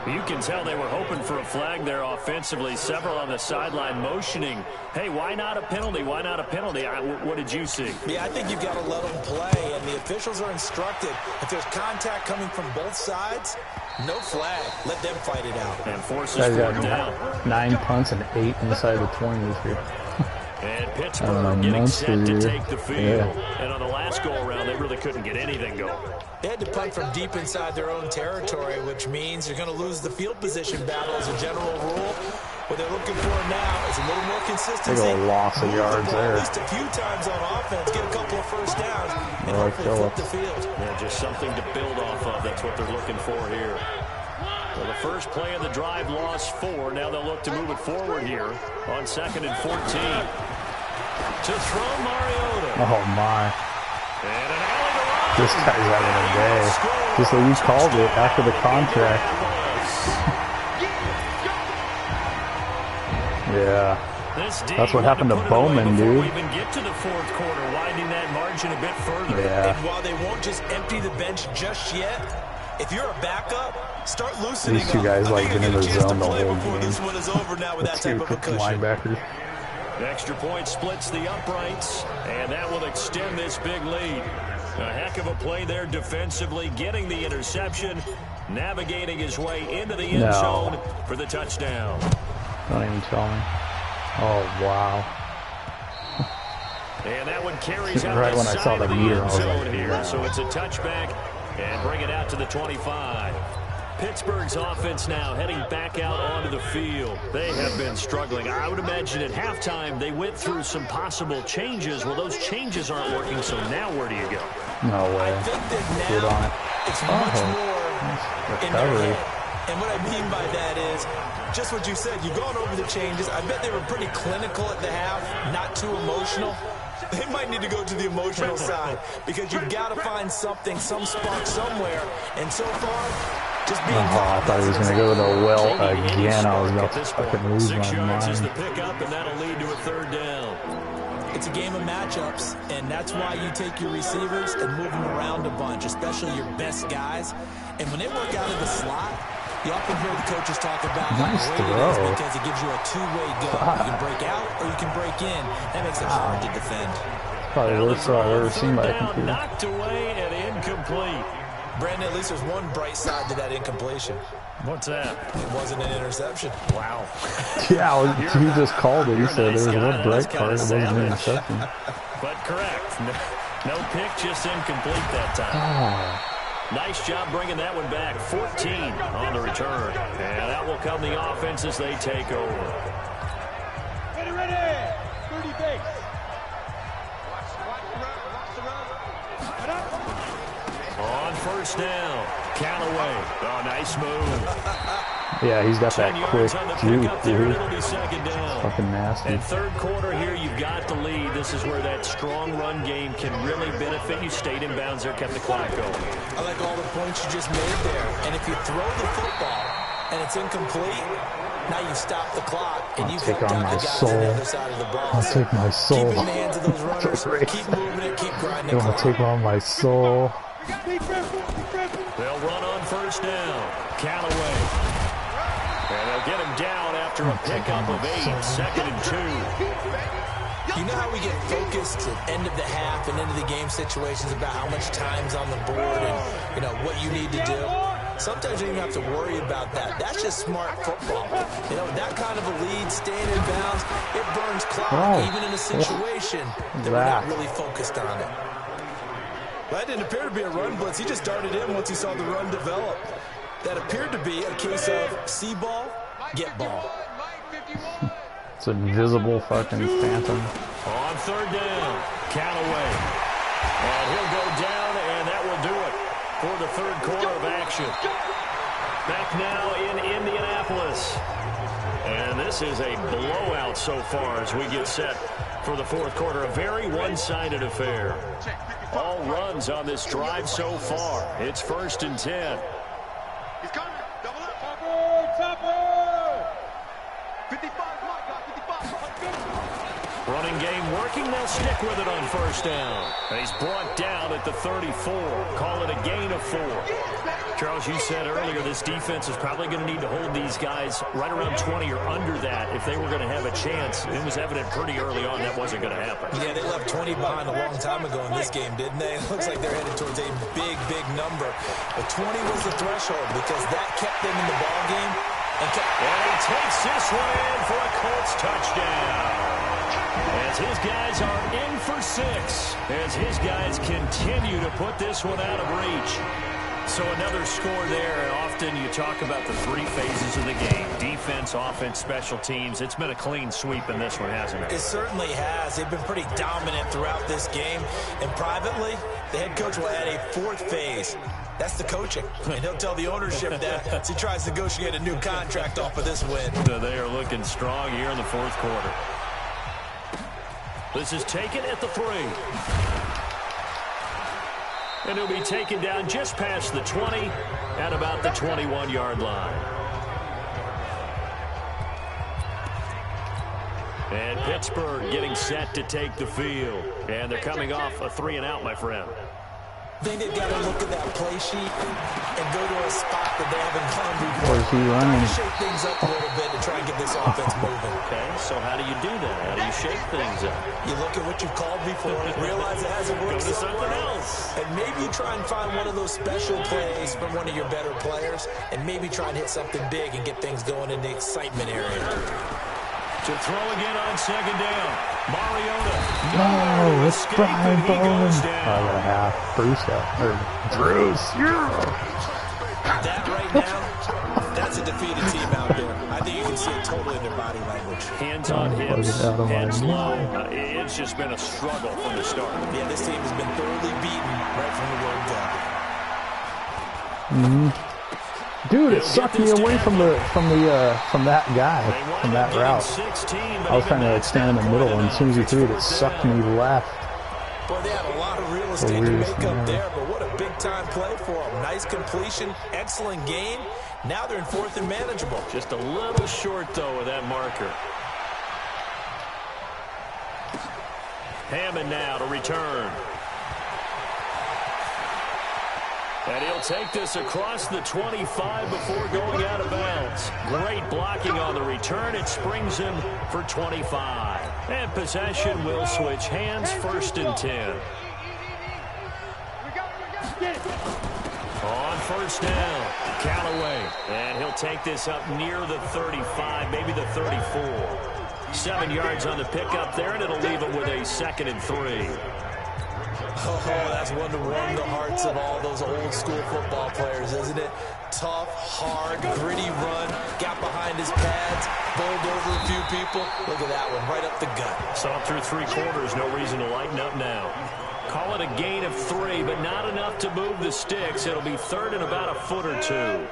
You can tell they were hoping for a flag there offensively. Several on the sideline motioning, hey, why not a penalty? Why not a penalty? What did you see? Yeah, I think you've got to let them play, and the officials are instructed. If there's contact coming from both sides, no flag. Let them fight it out. And forces fourth down. 9 punts and 8 inside the 20 this year. And Pittsburgh getting set to take the field. Yeah. And on the last go-around, they really couldn't get anything going. They had to punt from deep inside their own territory, which means you're going to lose the field position battle as a general rule. What they're looking for now is a little more consistency. They got a loss of yards there. At least a few times on offense, get a couple of first downs, and hopefully flip the field. Yeah, just something to build off of. That's what they're looking for here. Well, the first play of the drive lost 4. Now they'll look to move it forward here on 2nd and 14. To throw Mariota. Oh, my. And an alley to run. This guy's having a day. Just like you called it after the contract. Yeah. That's what happened to Bowman, dude. Even get to the fourth quarter, widening that margin a bit further. Yeah. And while they won't just empty the bench just yet, if you're a backup, start loosening. These two guys like been in the zone the whole game. This one is over now with that type of a cushion. Linebackers. Extra point splits the uprights, and that will extend this big lead. A heck of a play there defensively, getting the interception, navigating his way into the end zone for the touchdown. Don't even tell me. Oh, wow. And that one carries out right the when I saw the meter, I was zone like, here. wow. So it's a touchback and bring it out to the 25. Pittsburgh's offense now heading back out onto the field. They have been struggling. I would imagine at halftime they went through some possible changes. Well, those changes aren't working, so now where do you go? No way. I think that Good now on it. it's much more in their Recovery. head. And what I mean by that is just what you said. You've gone over the changes. I bet they were pretty clinical at the half, not too emotional. They might need to go to the emotional side because you've got to find something, some spark somewhere. And so far, just being I thought he was going to go to the well again. I was about to fucking lose 6 my yards is the mind. pickup, and that'll lead to a third down. It's a game of matchups, and that's why you take your receivers and move them around a bunch, especially your best guys. And when they work out of the slot, you often hear the coaches talk about how Nice great it throw. is because it gives you a two-way go. You can break out or you can break in. That makes it hard to defend. Probably the worst throw I've ever seen by a Down, computer. knocked away and incomplete. Brandon, at least there's one bright side to that incompletion. What's that? It wasn't an interception. Wow. Yeah, he just called it. He said there was You're a one nice bright guy. part. It That's wasn't kinda an interception. But correct. No pick, just incomplete that time. Nice job bringing that one back. 14 on the return. And that will come the offense as they take over. Ready, ready. 30 base. Watch the run. Head up. On first down, Callaway. Oh, nice move. Yeah, he's got 10 that quick yards on the juke, pickup there, and dude. it'll be second down. Fucking nasty. And third quarter here, you've got the lead. This is where that strong run game can really benefit you. Stayed in bounds there, kept the clock going. I like all the points you just made there. And if you throw the football and it's incomplete, now you stop the clock and you take helped on out my the guys soul. on the other side of the ball. I'll take my soul. Keep it in the hands of those runners. Great. Keep moving it. Keep grinding You the want to clock. take on my soul? Be careful. Be careful. They'll run on first down. Callaway. And they'll get him down after a pickup of 8. 2nd and 2. You know how we get focused at end of the half and into the game situations about how much time's on the board and, you know, what you need to do? Sometimes you don't even have to worry about that. That's just smart football. You know, that kind of a lead, staying in bounds, it burns clock, even in a situation that we're not really focused on it. That didn't appear to be a run blitz. He just darted in once he saw the run develop. That appeared to be a case of see ball, get ball. It's an invisible fucking phantom. On third down, Callaway. And he'll go down, and that will do it for the third quarter of action. Back now in Indianapolis. And this is a blowout so far as we get set for the fourth quarter. A very one-sided affair. all runs on this drive so far. It's 1st and 10. He's coming. Double up. Topper. 55, my God, 55. Running game working. They'll stick with it on 1st down. And he's brought down at the 34. Call it a gain of 4. Charles, you said earlier this defense is probably going to need to hold these guys right around 20 or under that if they were going to have a chance. It was evident pretty early on that wasn't going to happen. Yeah, they left 20 behind a long time ago in this game, didn't they? It looks like they're headed towards a big, big number. But 20 was the threshold because that kept them in the ball game. And he takes this one in for a Colts touchdown. As his guys are in for 6. As his guys continue to put this one out of reach. So another score there, and often you talk about the 3 phases of the game. Defense, offense, special teams. It's been a clean sweep in this one, hasn't it? It certainly has. They've been pretty dominant throughout this game. And privately, the head coach will add a 4th phase. That's the coaching. And he'll tell the ownership that as he tries to negotiate a new contract off of this win. So they are looking strong here in the 4th quarter. This is taken at the 3. And he'll be taken down just past the 20 at about the 21-yard line. And Pittsburgh getting set to take the field. And they're coming off a 3-and-out, my friend. I think they've got to look at that play sheet and go to a spot that they haven't gone before. Where's he running? Shake things up a little bit to try and get this offense moving. Okay, so how do you do that? How do you shake things up? You look at what you've called before, realize it hasn't worked. Go to something else. And maybe you try and find one of those special plays from one of your better players, and maybe try and hit something big and get things going in the excitement area. To throw again on 2nd down. Mariota. No, it's Brian Bowman. I got a half. Bruce or Bruce. That right now, that's a defeated team out there. I think you can see it totally in their body language. Hands on hips, heads low. It's just been a struggle from the start. Yeah, this team has been thoroughly beaten right from the word go. Dude, it sucked me away from that guy, from that route. I was trying to stand in the middle, and as soon as he threw it, it sucked me left. Boy, they had a lot of real estate to make up there, but what a big-time play for them. Nice completion, excellent game. Now they're in 4th and manageable. Just a little short, though, of that marker. Hammond now to return. And he'll take this across the 25 before going out of bounds. Great blocking on the return. It springs him for 25. And possession will switch hands, 1st and 10. On 1st down, Callaway. And he'll take this up near the 35, maybe the 34. 7 yards on the pickup there, and it'll leave him with a 2nd and 3. Oh, that's one to warm the hearts of all those old-school football players, isn't it? Tough, hard, gritty run, got behind his pads, bowled over a few people. Look at that one, right up the gut. Saw him through 3 quarters, no reason to lighten up now. Call it a gain of 3, but not enough to move the sticks. It'll be 3rd and about a foot or 2.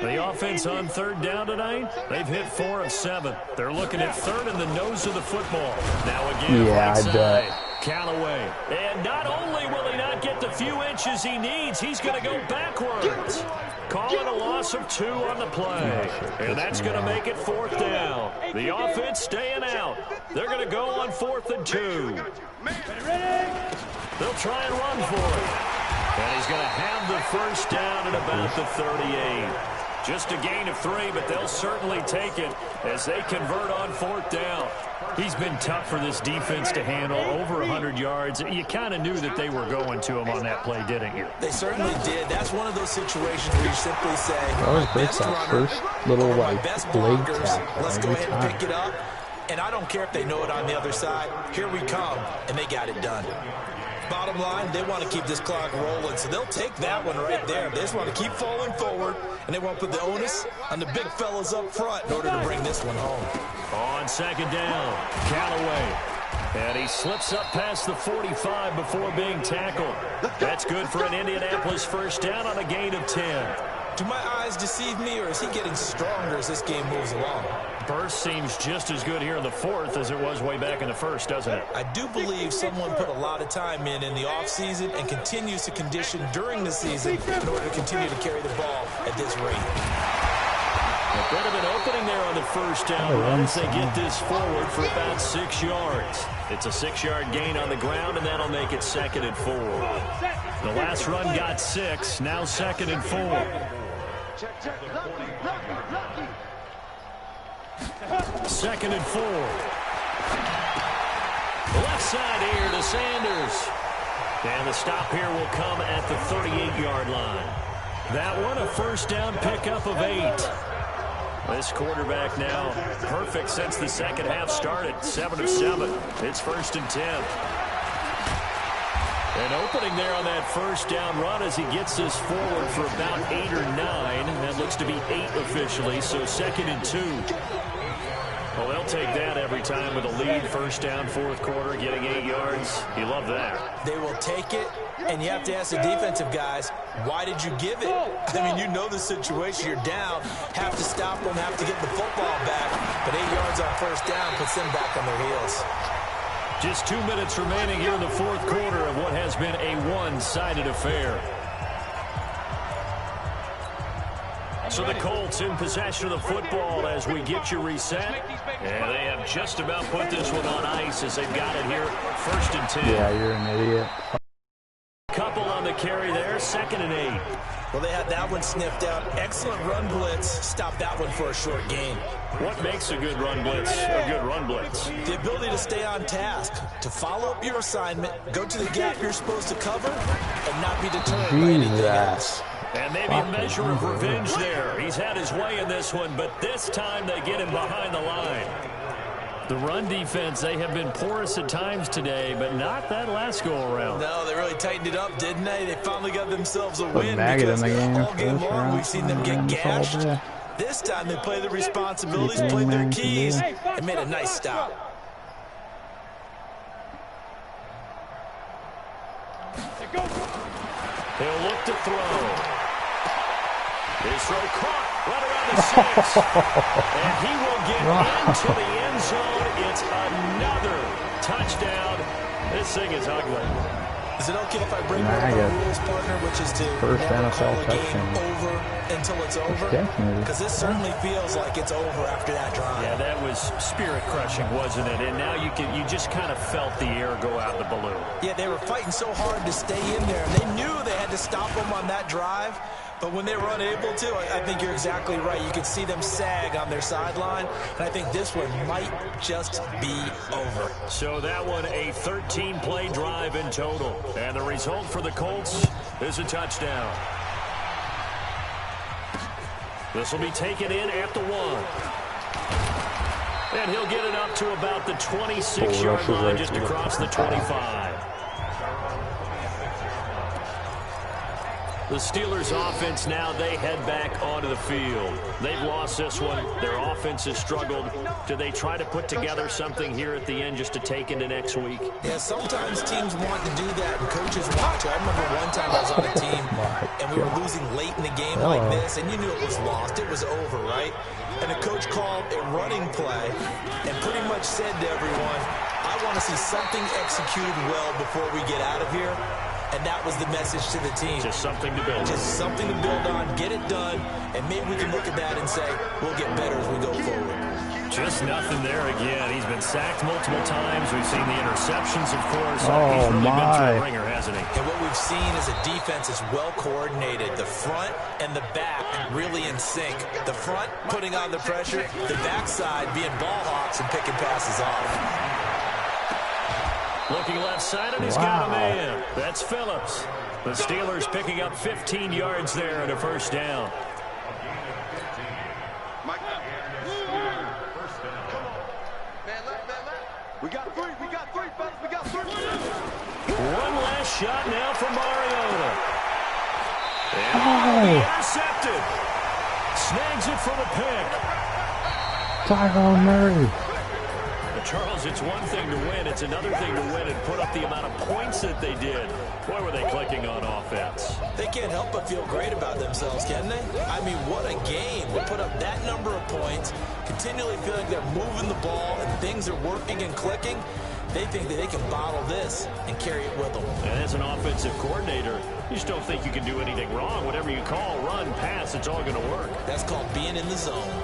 The offense on 3rd down tonight, they've hit 4 of 7. They're looking at 3rd in the nose of the football. Now again, right side. Callaway. And not only will he not get the few inches he needs, he's going to go backwards. Call it a loss of 2 on the play. And that's going to make it 4th down. The offense staying out. They're going to go on 4th and 2. They'll try and run for it. And he's going to have the 1st down at about the 38. Just a gain of 3, but they'll certainly take it as they convert on 4th down. He's been tough for this defense to handle, over 100 yards. You kind of knew that they were going to him on that play, didn't you? They certainly did. That's one of those situations where you simply say, that was Brick's first little leg tap. Let's go ahead and pick it up. And I don't care if they know it on the other side. Here we come, and they got it done. Bottom line, they want to keep this clock rolling, so they'll take that one right there. They just want to keep falling forward, and they want to put the onus on the big fellas up front in order to bring this one home. On 2nd down, Callaway. And he slips up past the 45 before being tackled. That's good for an Indianapolis 1st down on a gain of 10. Do my eyes deceive me, or is he getting stronger as this game moves along? Burst seems just as good here in the fourth as it was way back in the first, doesn't it? I do believe someone put a lot of time in the offseason and continues to condition during the season in order to continue to carry the ball at this rate. A bit of an opening there on the first down run as they get this forward for about 6 yards. It's a 6-yard gain on the ground, and that'll make it 2nd and 4. The last run got 6, now 2nd and 4. Second and 4. Left side here to Sanders. And the stop here will come at the 38-yard line. That one a first down pickup of 8. This quarterback now perfect since the second half started. 7 of 7. It's 1st and 10. An opening there on that first down run as he gets this forward for about 8 or 9. That looks to be 8 officially, so 2nd and 2. Well, they'll take that every time with a lead. First down, fourth quarter, getting 8 yards. You love that. They will take it, and you have to ask the defensive guys, why did you give it? I mean, you know the situation. You're down, have to stop them, have to get the football back. But 8 yards on first down puts them back on their heels. Just 2 minutes remaining here in the fourth quarter of what has been a one-sided affair. So the Colts in possession of the football as we get you reset. And they have just about put this one on ice as they've got it here. 1st and 10. Yeah, you're an idiot. Couple on the carry there. 2nd and 8. Well, they had that one sniffed out. Excellent run blitz. Stop that one for a short gain. What makes a good run blitz a good run blitz? The ability to stay on task, to follow up your assignment, go to the gap you're supposed to cover, and not be deterred by anything else. And maybe a measure of revenge there. He's had his way in this one, but this time they get him behind the line. The run defense, they have been porous at times today, but not that last go-around. No, they really tightened it up, didn't they? They finally got themselves a win because all game long we've seen them get gashed. This time they played their responsibilities, played their keys, and made a nice stop. He'll look to throw. His throw caught right around the 6. And he will get into the end zone. It's another touchdown. This thing is ugly. Is it okay if I bring up the rules, partner, which is to first never NFL call a game touchdown over until it's over? Because this certainly feels like it's over after that drive. Yeah, that was spirit-crushing, wasn't it? And now you just kind of felt the air go out the balloon. Yeah, they were fighting so hard to stay in there. They knew they had to stop them on that drive. But when they were unable to, I think you're exactly right. You could see them sag on their sideline. And I think this one might just be over. So that one, a 13-play drive in total. And the result for the Colts is a touchdown. This will be taken in at the 1. And he'll get it up to about the 26-yard line, just across the 25. The Steelers' offense now, they head back onto the field. They've lost this one. Their offense has struggled. Do they try to put together something here at the end just to take into next week? Yeah, sometimes teams want to do that, and coaches want to. I remember one time I was on a team, and we were losing late in the game like this, and you knew it was lost. It was over, right? And the coach called a running play and pretty much said to everyone, I want to see something executed well before we get out of here. And that was the message to the team. Just something to build on. Just something to build on, get it done, and maybe we can look at that and say, we'll get better as we go forward. Just nothing there again. He's been sacked multiple times. We've seen the interceptions, of course. Oh, he's really been through a ringer, hasn't he? And what we've seen is a defense is well coordinated. The front and the back really in sync. The front putting on the pressure, the backside being ball hawks and picking passes off. Looking left side, and he's got a man. That's Phillips. The Steelers picking up 15 yards there and a first down. We got three, fellas. We got three. One last shot now for Mariota. And intercepted. Snags it for the pick. Tyrone Murray. Charles, it's one thing to win. It's another thing to win and put up the amount of points that they did. Boy, were they clicking on offense. They can't help but feel great about themselves, can they? I mean, what a game to put up that number of points, continually feeling they're moving the ball and things are working and clicking. They think that they can bottle this and carry it with them. And as an offensive coordinator, you just don't think you can do anything wrong. Whatever you call, run, pass, it's all going to work. That's called being in the zone.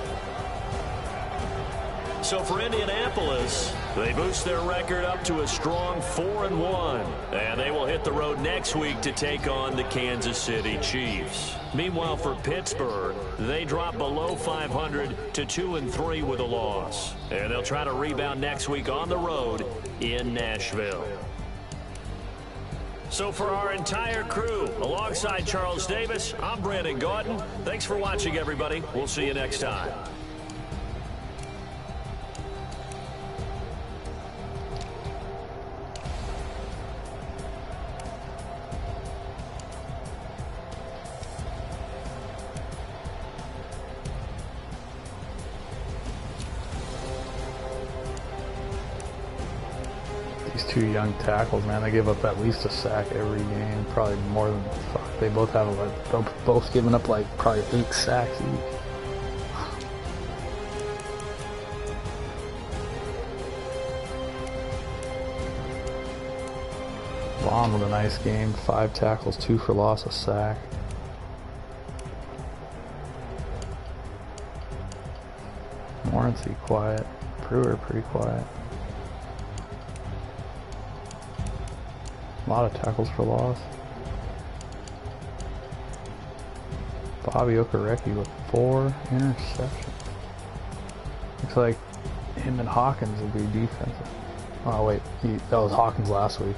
So for Indianapolis, they boost their record up to a strong 4-1. And they will hit the road next week to take on the Kansas City Chiefs. Meanwhile, for Pittsburgh, they drop below 500 to 2-3 with a loss. And they'll try to rebound next week on the road in Nashville. So for our entire crew, alongside Charles Davis, I'm Brandon Gauton. Thanks for watching, everybody. We'll see you next time. Two young tackles, man. They give up at least a sack every game, probably more than fuck. They both have like both giving up like probably 8 sacks each. Vaughn with a nice game, 5 tackles, 2 for loss, a sack. Morency quiet, Brewer pretty quiet. A lot of tackles for loss. Bobby Okereke with 4 interceptions. Looks like him and Hawkins will be defensive. Oh wait, that was Hawkins last week.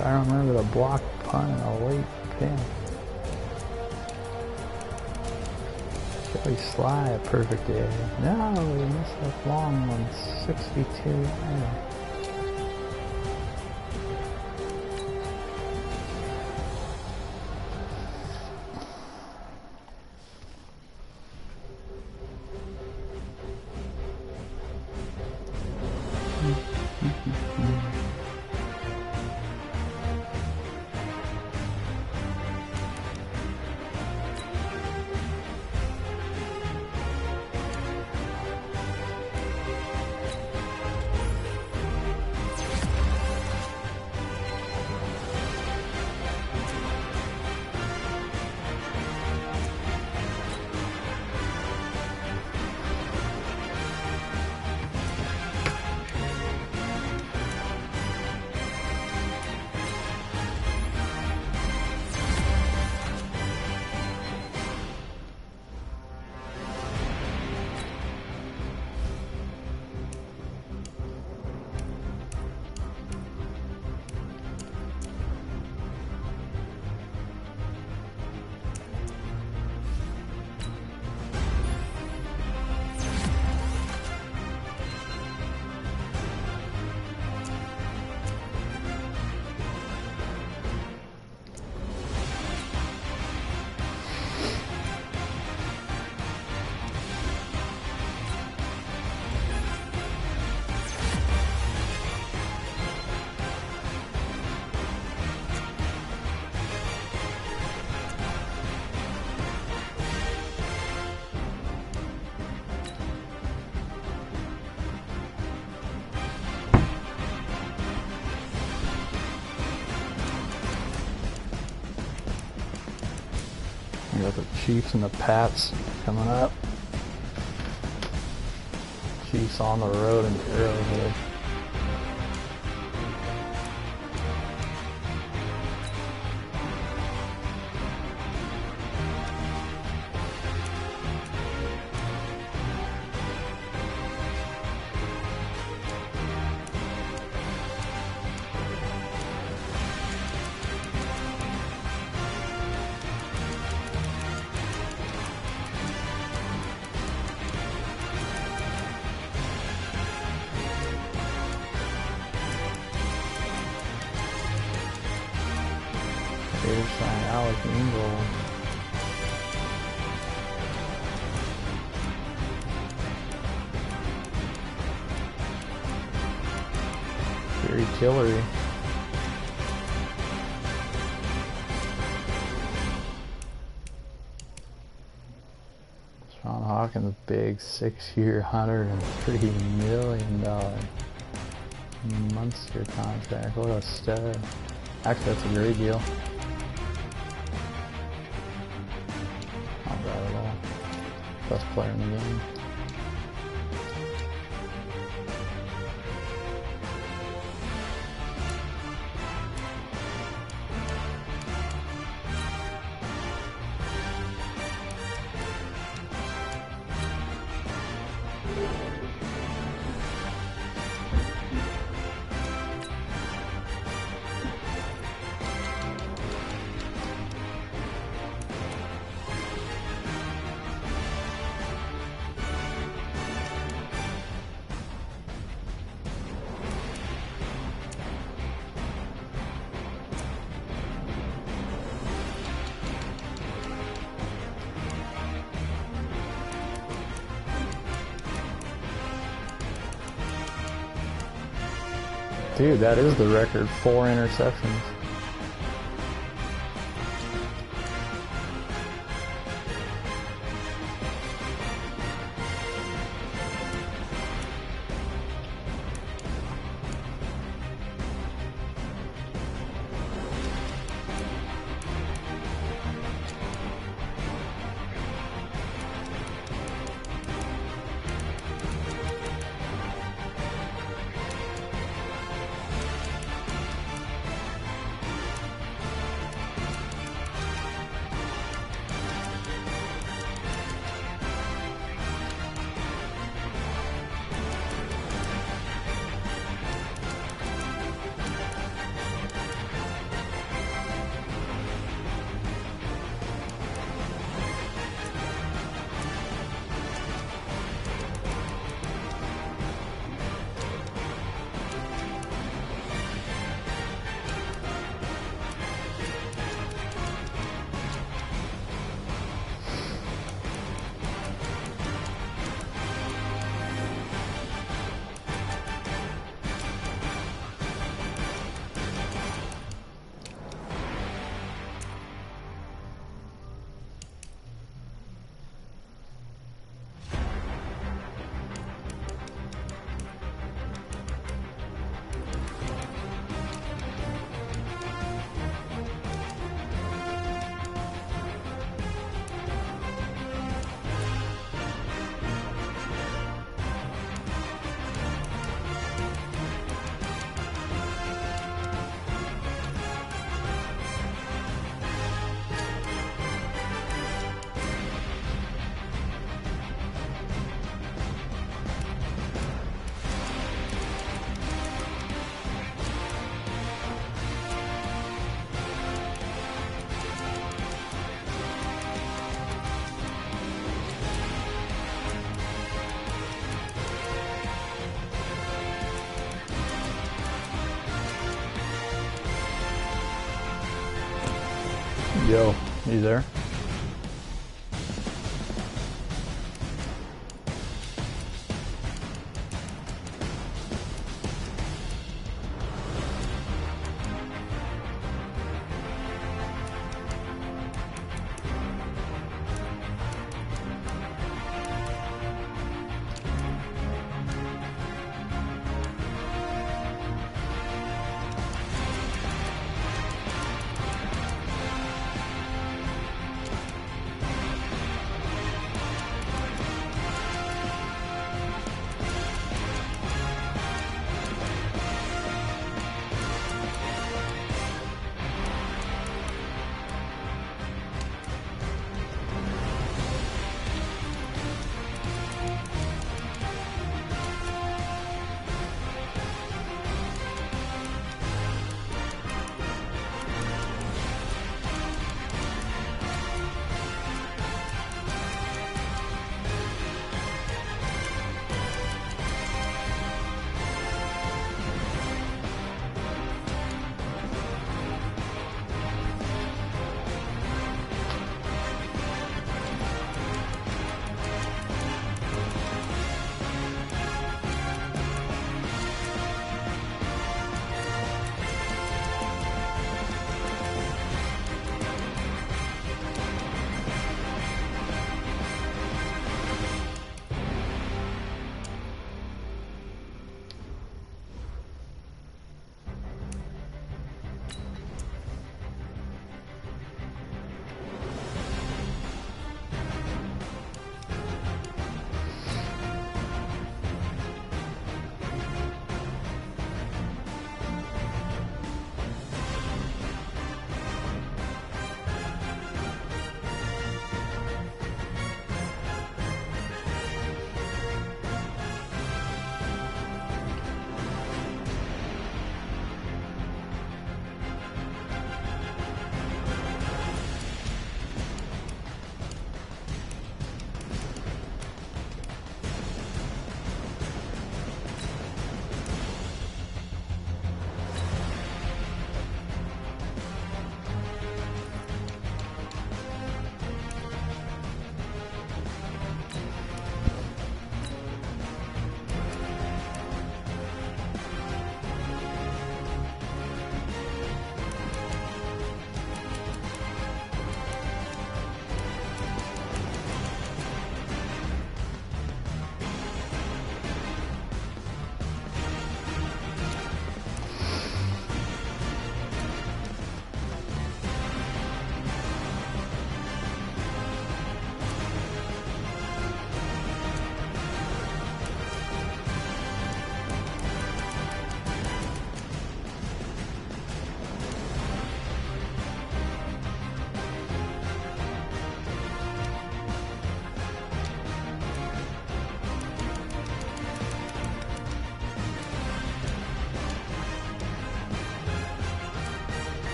I don't remember the block punt and a late pin. Joey Sly, a perfect day. No, we missed that long one. 62. Yeah. We got the Chiefs and the Pats coming up. Chiefs on the road in Arrowhead. Sign Alec Ingle. Gary Tillery. Sean Hawkins, big 6-year, $103 million Munster contract. What a stud. Actually, that's a great deal. Not bad at all. Best player in the game. Dude, that is the record. 4 interceptions. Yo, you there?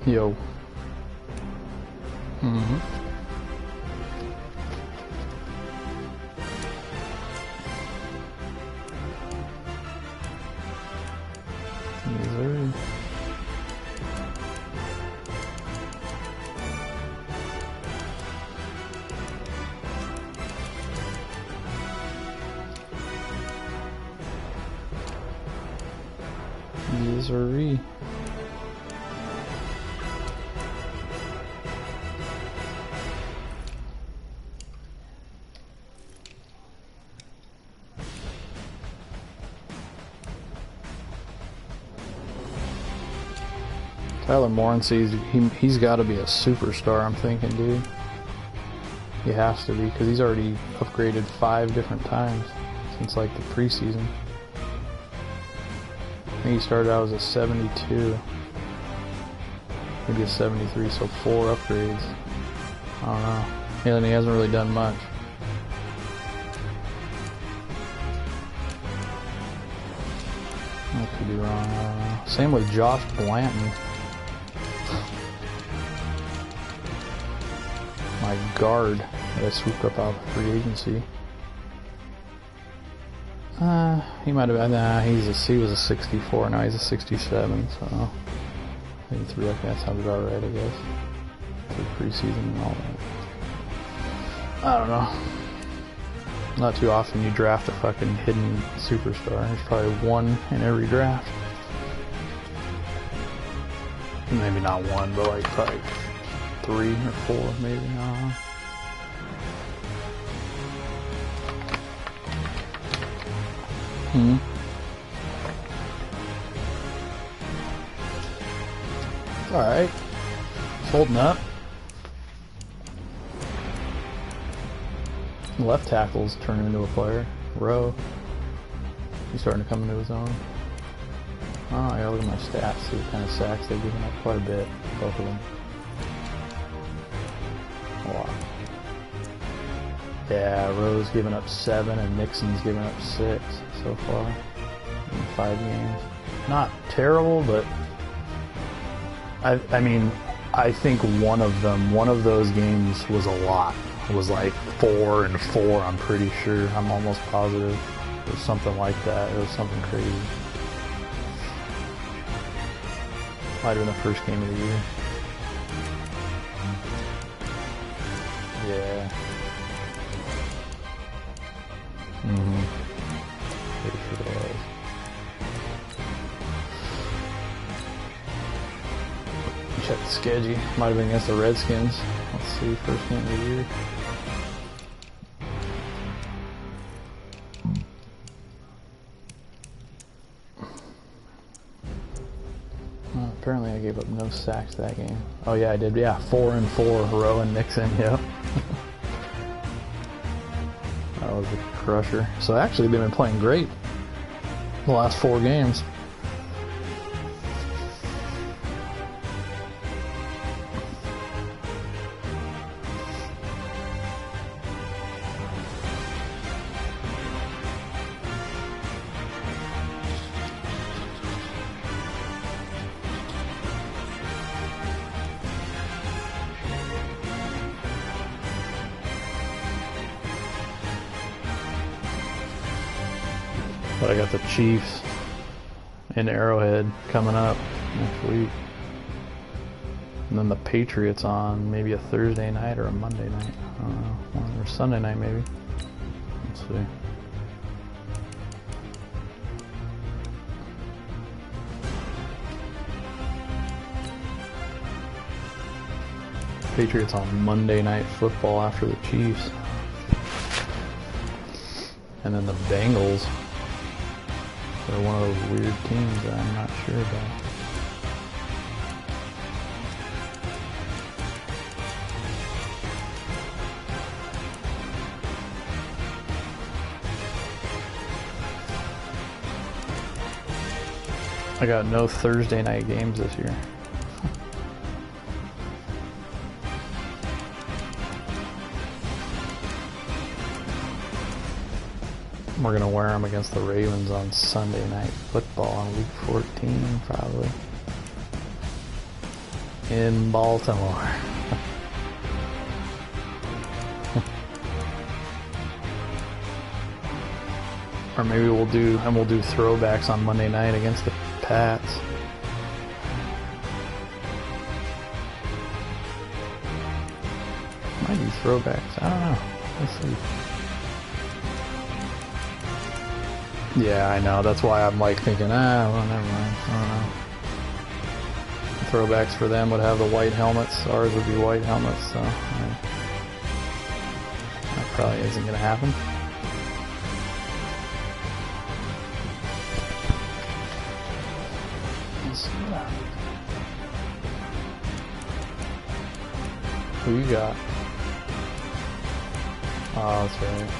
Yo. Mm-hmm. Missouri. Missouri. Tyler Morrissey, he's got to be a superstar, I'm thinking, dude. He has to be, because he's already upgraded 5 different times since, like, the preseason. I think he started out as a 72, maybe a 73, so 4 upgrades. I don't know. Yeah, and he hasn't really done much. I could be wrong, I don't know. Same with Josh Blanton. My guard that I swooped up out of free agency. He might have been, he was a 64, now he's a 67, so maybe 3, okay, that sounds about right, I guess. For preseason and all that. I don't know. Not too often you draft a fucking hidden superstar. There's probably 1 in every draft. Maybe not 1, but like probably 3 or 4, maybe. I don't know. Alright. It's holding up. Left tackle's turning into a player. Rowe. He's starting to come into his own. Oh, I gotta look at my stats, see what kind of sacks they've given up. Quite a bit, both of them. A lot. Yeah, Rowe's given up 7 and Nixon's given up 6 so far in 5 games. Not terrible, but I mean, I think one of those games was a lot. It was like 4 and 4, I'm pretty sure. I'm almost positive. It was something like that. It was something crazy. Might have been the first game of the year. Yeah. Pretty sure it was. Check the schedule. Might have been against the Redskins. Let's see, first game of the year. Apparently I gave up no sacks that game. Oh yeah, I did. Yeah, 4 and 4, Rowe and Nixon, yep. That was a crusher. So actually they've been playing great the last 4 games. But I got the Chiefs in Arrowhead coming up next week. And then the Patriots on maybe a Thursday night or a Monday night. I don't know. Or Sunday night maybe. Let's see. Patriots on Monday Night Football after the Chiefs. And then the Bengals. They're one of those weird teams that I'm not sure about. I got no Thursday night games this year. We're going to wear them against the Ravens on Sunday Night Football on week 14, probably. in Baltimore. Or maybe we'll do throwbacks on Monday night against the Pats. Might do throwbacks. I don't know. Let's see. Yeah, I know. That's why I'm like thinking, well, never mind. I don't know. Throwbacks for them would have the white helmets. Ours would be white helmets, so that probably isn't going to happen. Who you got? Oh, that's right.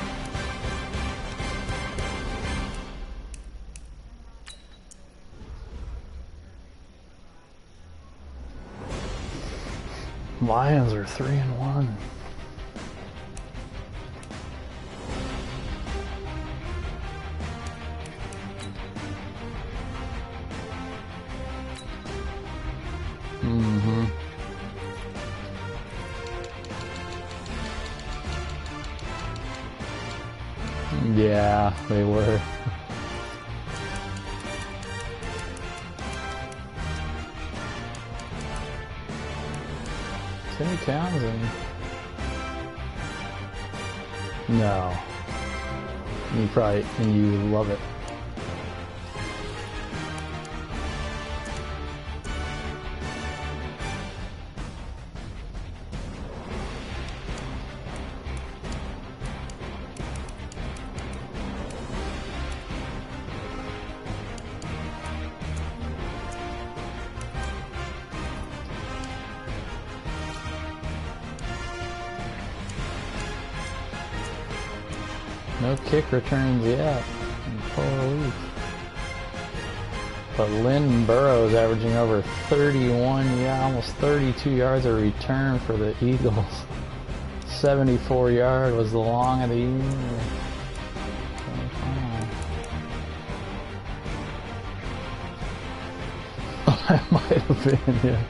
Lions are 3-1. Mm-hmm. Yeah, they were. Timmy Townsend. No. You love it. No kick returns yet. Holy. But Lynn Burrows averaging over 31, almost 32 yards of return for the Eagles. 74 yard was the long of the year. I might have been, yeah.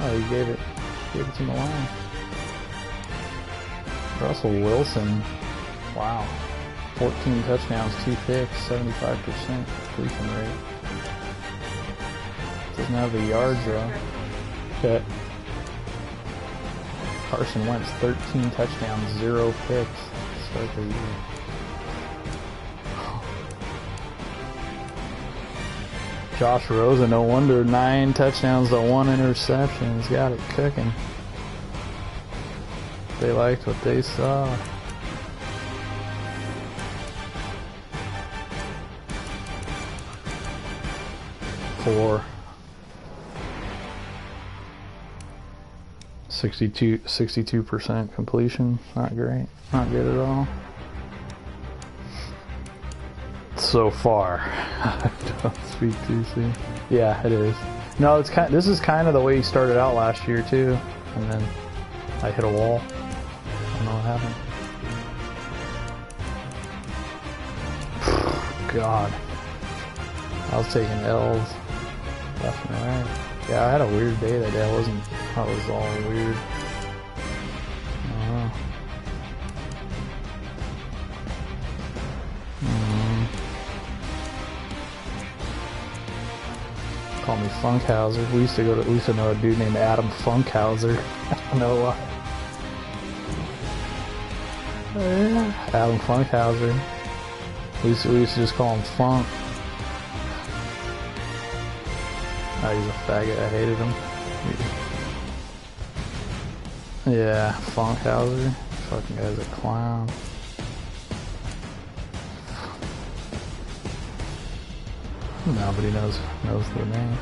Oh, he gave it to Milan. Russell Wilson, wow, 14 touchdowns, 2 picks, 75% completion rate. Doesn't have the yards though. Okay. Carson Wentz, 13 touchdowns, 0 picks. Start the year. Josh Rosen, no wonder, 9 touchdowns to 1 interception. He's got it cooking. They liked what they saw. Four. 62% completion. Not great. Not good at all. So far. Don't speak too soon. Yeah, it is. No, it's kind. This is kind of the way he started out last year too, and then I hit a wall. I don't know what happened. God, I was taking L's left and right. Yeah, I had a weird day that day. I was all weird. I don't know. Call me Funkhauser. We used to know a dude named Adam Funkhauser. I don't know why. Adam Funkhauser. We used to just call him Funk. Oh, he's a faggot. I hated him. Yeah, Funkhauser. Fucking guy's a clown. Nobody knows the name.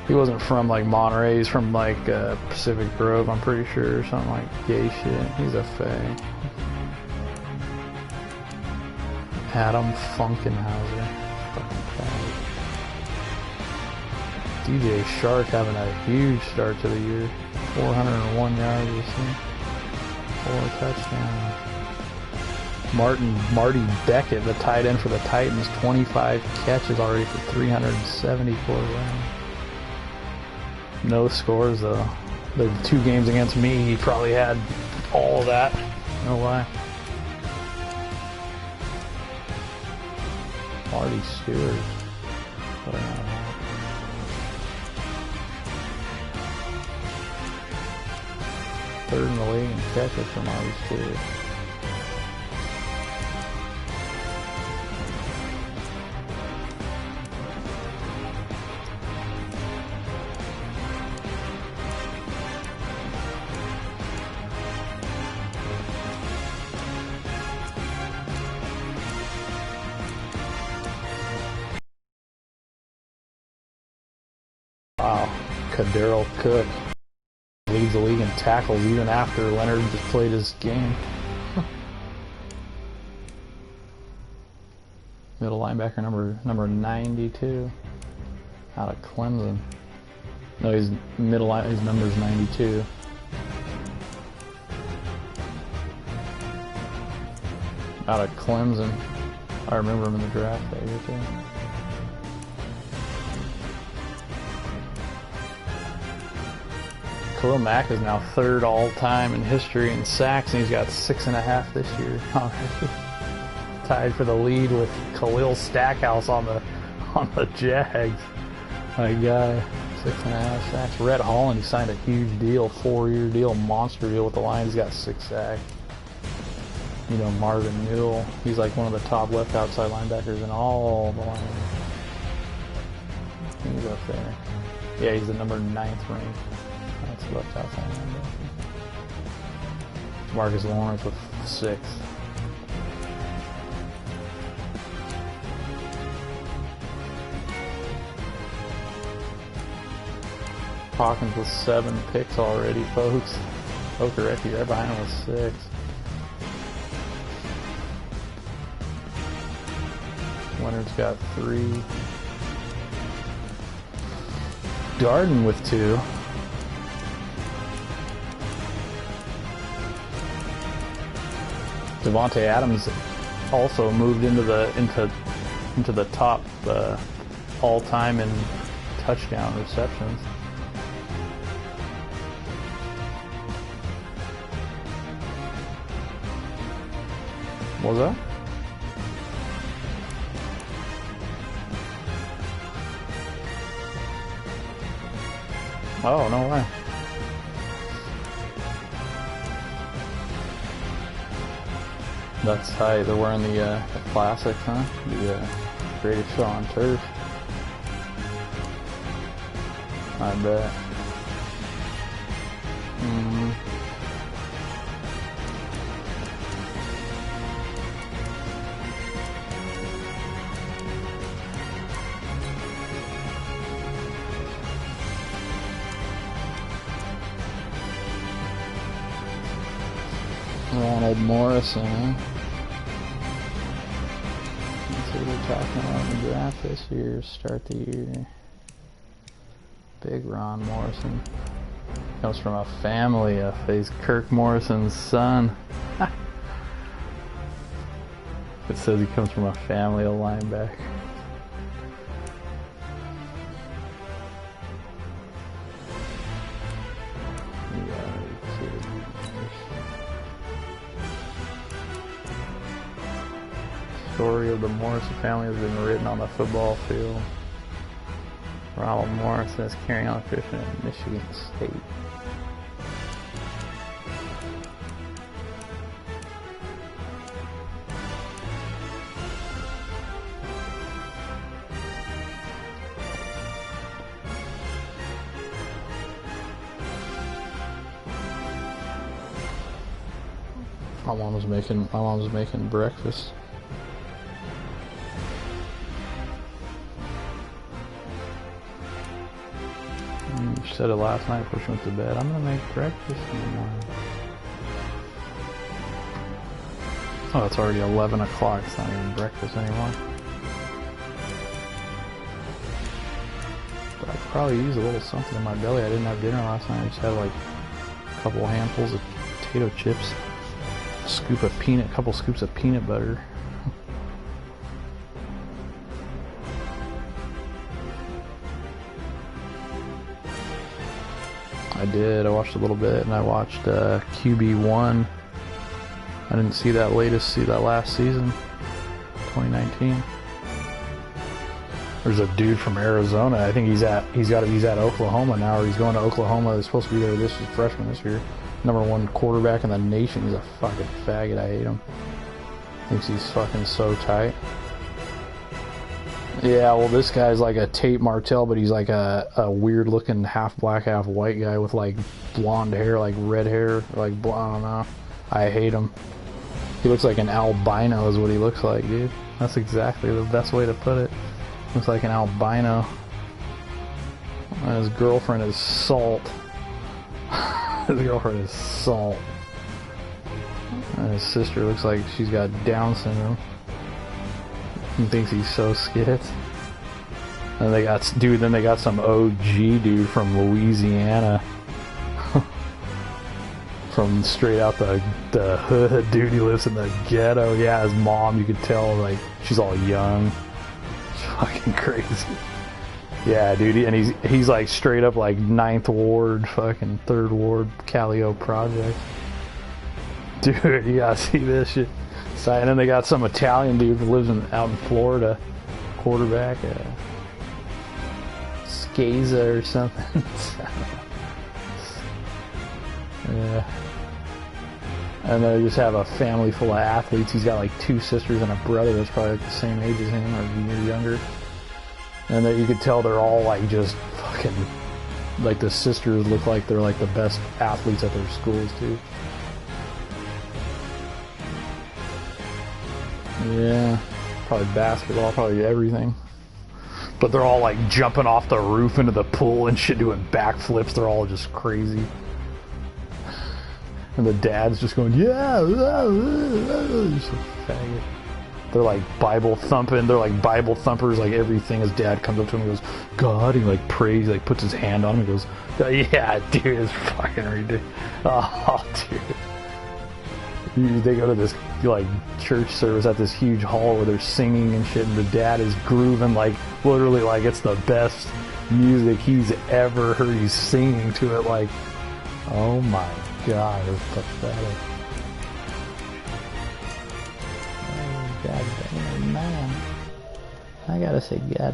He wasn't from like Monterey. He's from like Pacific Grove, I'm pretty sure, or something like gay shit. He's a fag. Adam Funkenhauser. Fucking fag. DJ Shark having a huge start to the year. 401 yards this year. 4 touchdowns. Marty Beckett, the tight end for the Titans, 25 catches already for 374 runs. No scores though. The 2 games against me, he probably had all of that. No lie. Marty Stewart. Third in the league in catches for Marty Stewart. Wow, Daryl Cook leads the league in tackles even after Leonard just played his game. Middle linebacker number 92 out of Clemson. No, his number's 92. Out of Clemson. I remember him in the draft that year too. Khalil Mack is now 3rd all-time in history in sacks, and he's got 6.5 this year already. Tied for the lead with Khalil Stackhouse on the Jags. My guy, 6.5 sacks. Rhett Holland, he signed a huge deal, 4-year deal, monster deal with the Lions. He's got 6 sacks. You know, Marvin Newell, he's like one of the top left outside linebackers in all the Lions. He's up there. Yeah, he's the number 9th ranked. That's left outside linebacker. Marcus Lawrence with 6. Hawkins with 7 picks already, folks. Okereke right behind him with 6. Leonard's got 3. Darden with 2. Devontae Adams also moved into the top all-time in touchdown receptions. What was that? Oh, no way. That's tight. They're wearing the classic, huh? The greatest show on turf. I bet. Ronald Morrison. That's what we're talking about in the draft this year. Start the year. Big Ron Morrison. Comes from a family of he's Kirk Morrison's son. It says he comes from a family of linebackers. The story of the Morrison family has been written on the football field. Ronald Morrison is carrying on a tradition at Michigan State. My mom was making breakfast. She said it last night before she went to bed. I'm gonna make breakfast in the morning. Oh, it's already 11 o'clock. It's not even breakfast anymore. But I could probably use a little something in my belly. I didn't have dinner last night. I just had like a couple handfuls of potato chips. Scoop of peanut, couple scoops of peanut butter. I did. I watched a little bit, and I watched QB1. I didn't see that last season, 2019. There's a dude from Arizona. I think he's at Oklahoma now, or he's going to Oklahoma. He's supposed to be there this freshman this year. #1 quarterback in the nation. He's a fucking faggot. I hate him. Thinks he's fucking so tight. Yeah, well, this guy's like a Tate Martell, but he's like a weird looking half black, half white guy with like blonde hair, like red hair, like I don't know. I hate him. He looks like an albino is what he looks like, dude. That's exactly the best way to put it. Looks like an albino. And his girlfriend is Salt. His girlfriend is Salt. And his sister looks like she's got Down syndrome. He thinks he's so skit. And they got some OG dude from Louisiana. From straight out the hood, dude. He lives in the ghetto. Yeah, his mom, you could tell, like, she's all young. It's fucking crazy. Yeah, dude, and he's like straight up like 9th Ward, fucking 3rd Ward, Callio Project. Dude, you gotta see this shit. And then they got some Italian dude who lives out in Florida, quarterback, Scaza or something. Yeah. And they just have a family full of athletes. He's got like 2 sisters and a brother that's probably like the same age as him or a year younger. And that you could tell they're all like just fucking, like the sisters look like they're like the best athletes at their schools too. Yeah, probably basketball, probably everything. But they're all like jumping off the roof into the pool and shit, doing backflips. They're all just crazy. And the dad's just going, yeah, just a faggot. They're like Bible thumping. They're like Bible thumpers. Like everything, his dad comes up to him and goes, God, he like prays, he like puts his hand on him and goes, yeah, dude, it's fucking ridiculous. Oh, dude. They go to this like church service at this huge hall where they're singing and shit, and the dad is grooving like literally like it's the best music he's ever heard. He's singing to it like, oh my God, it's pathetic. Oh, God damn, man. I gotta say, God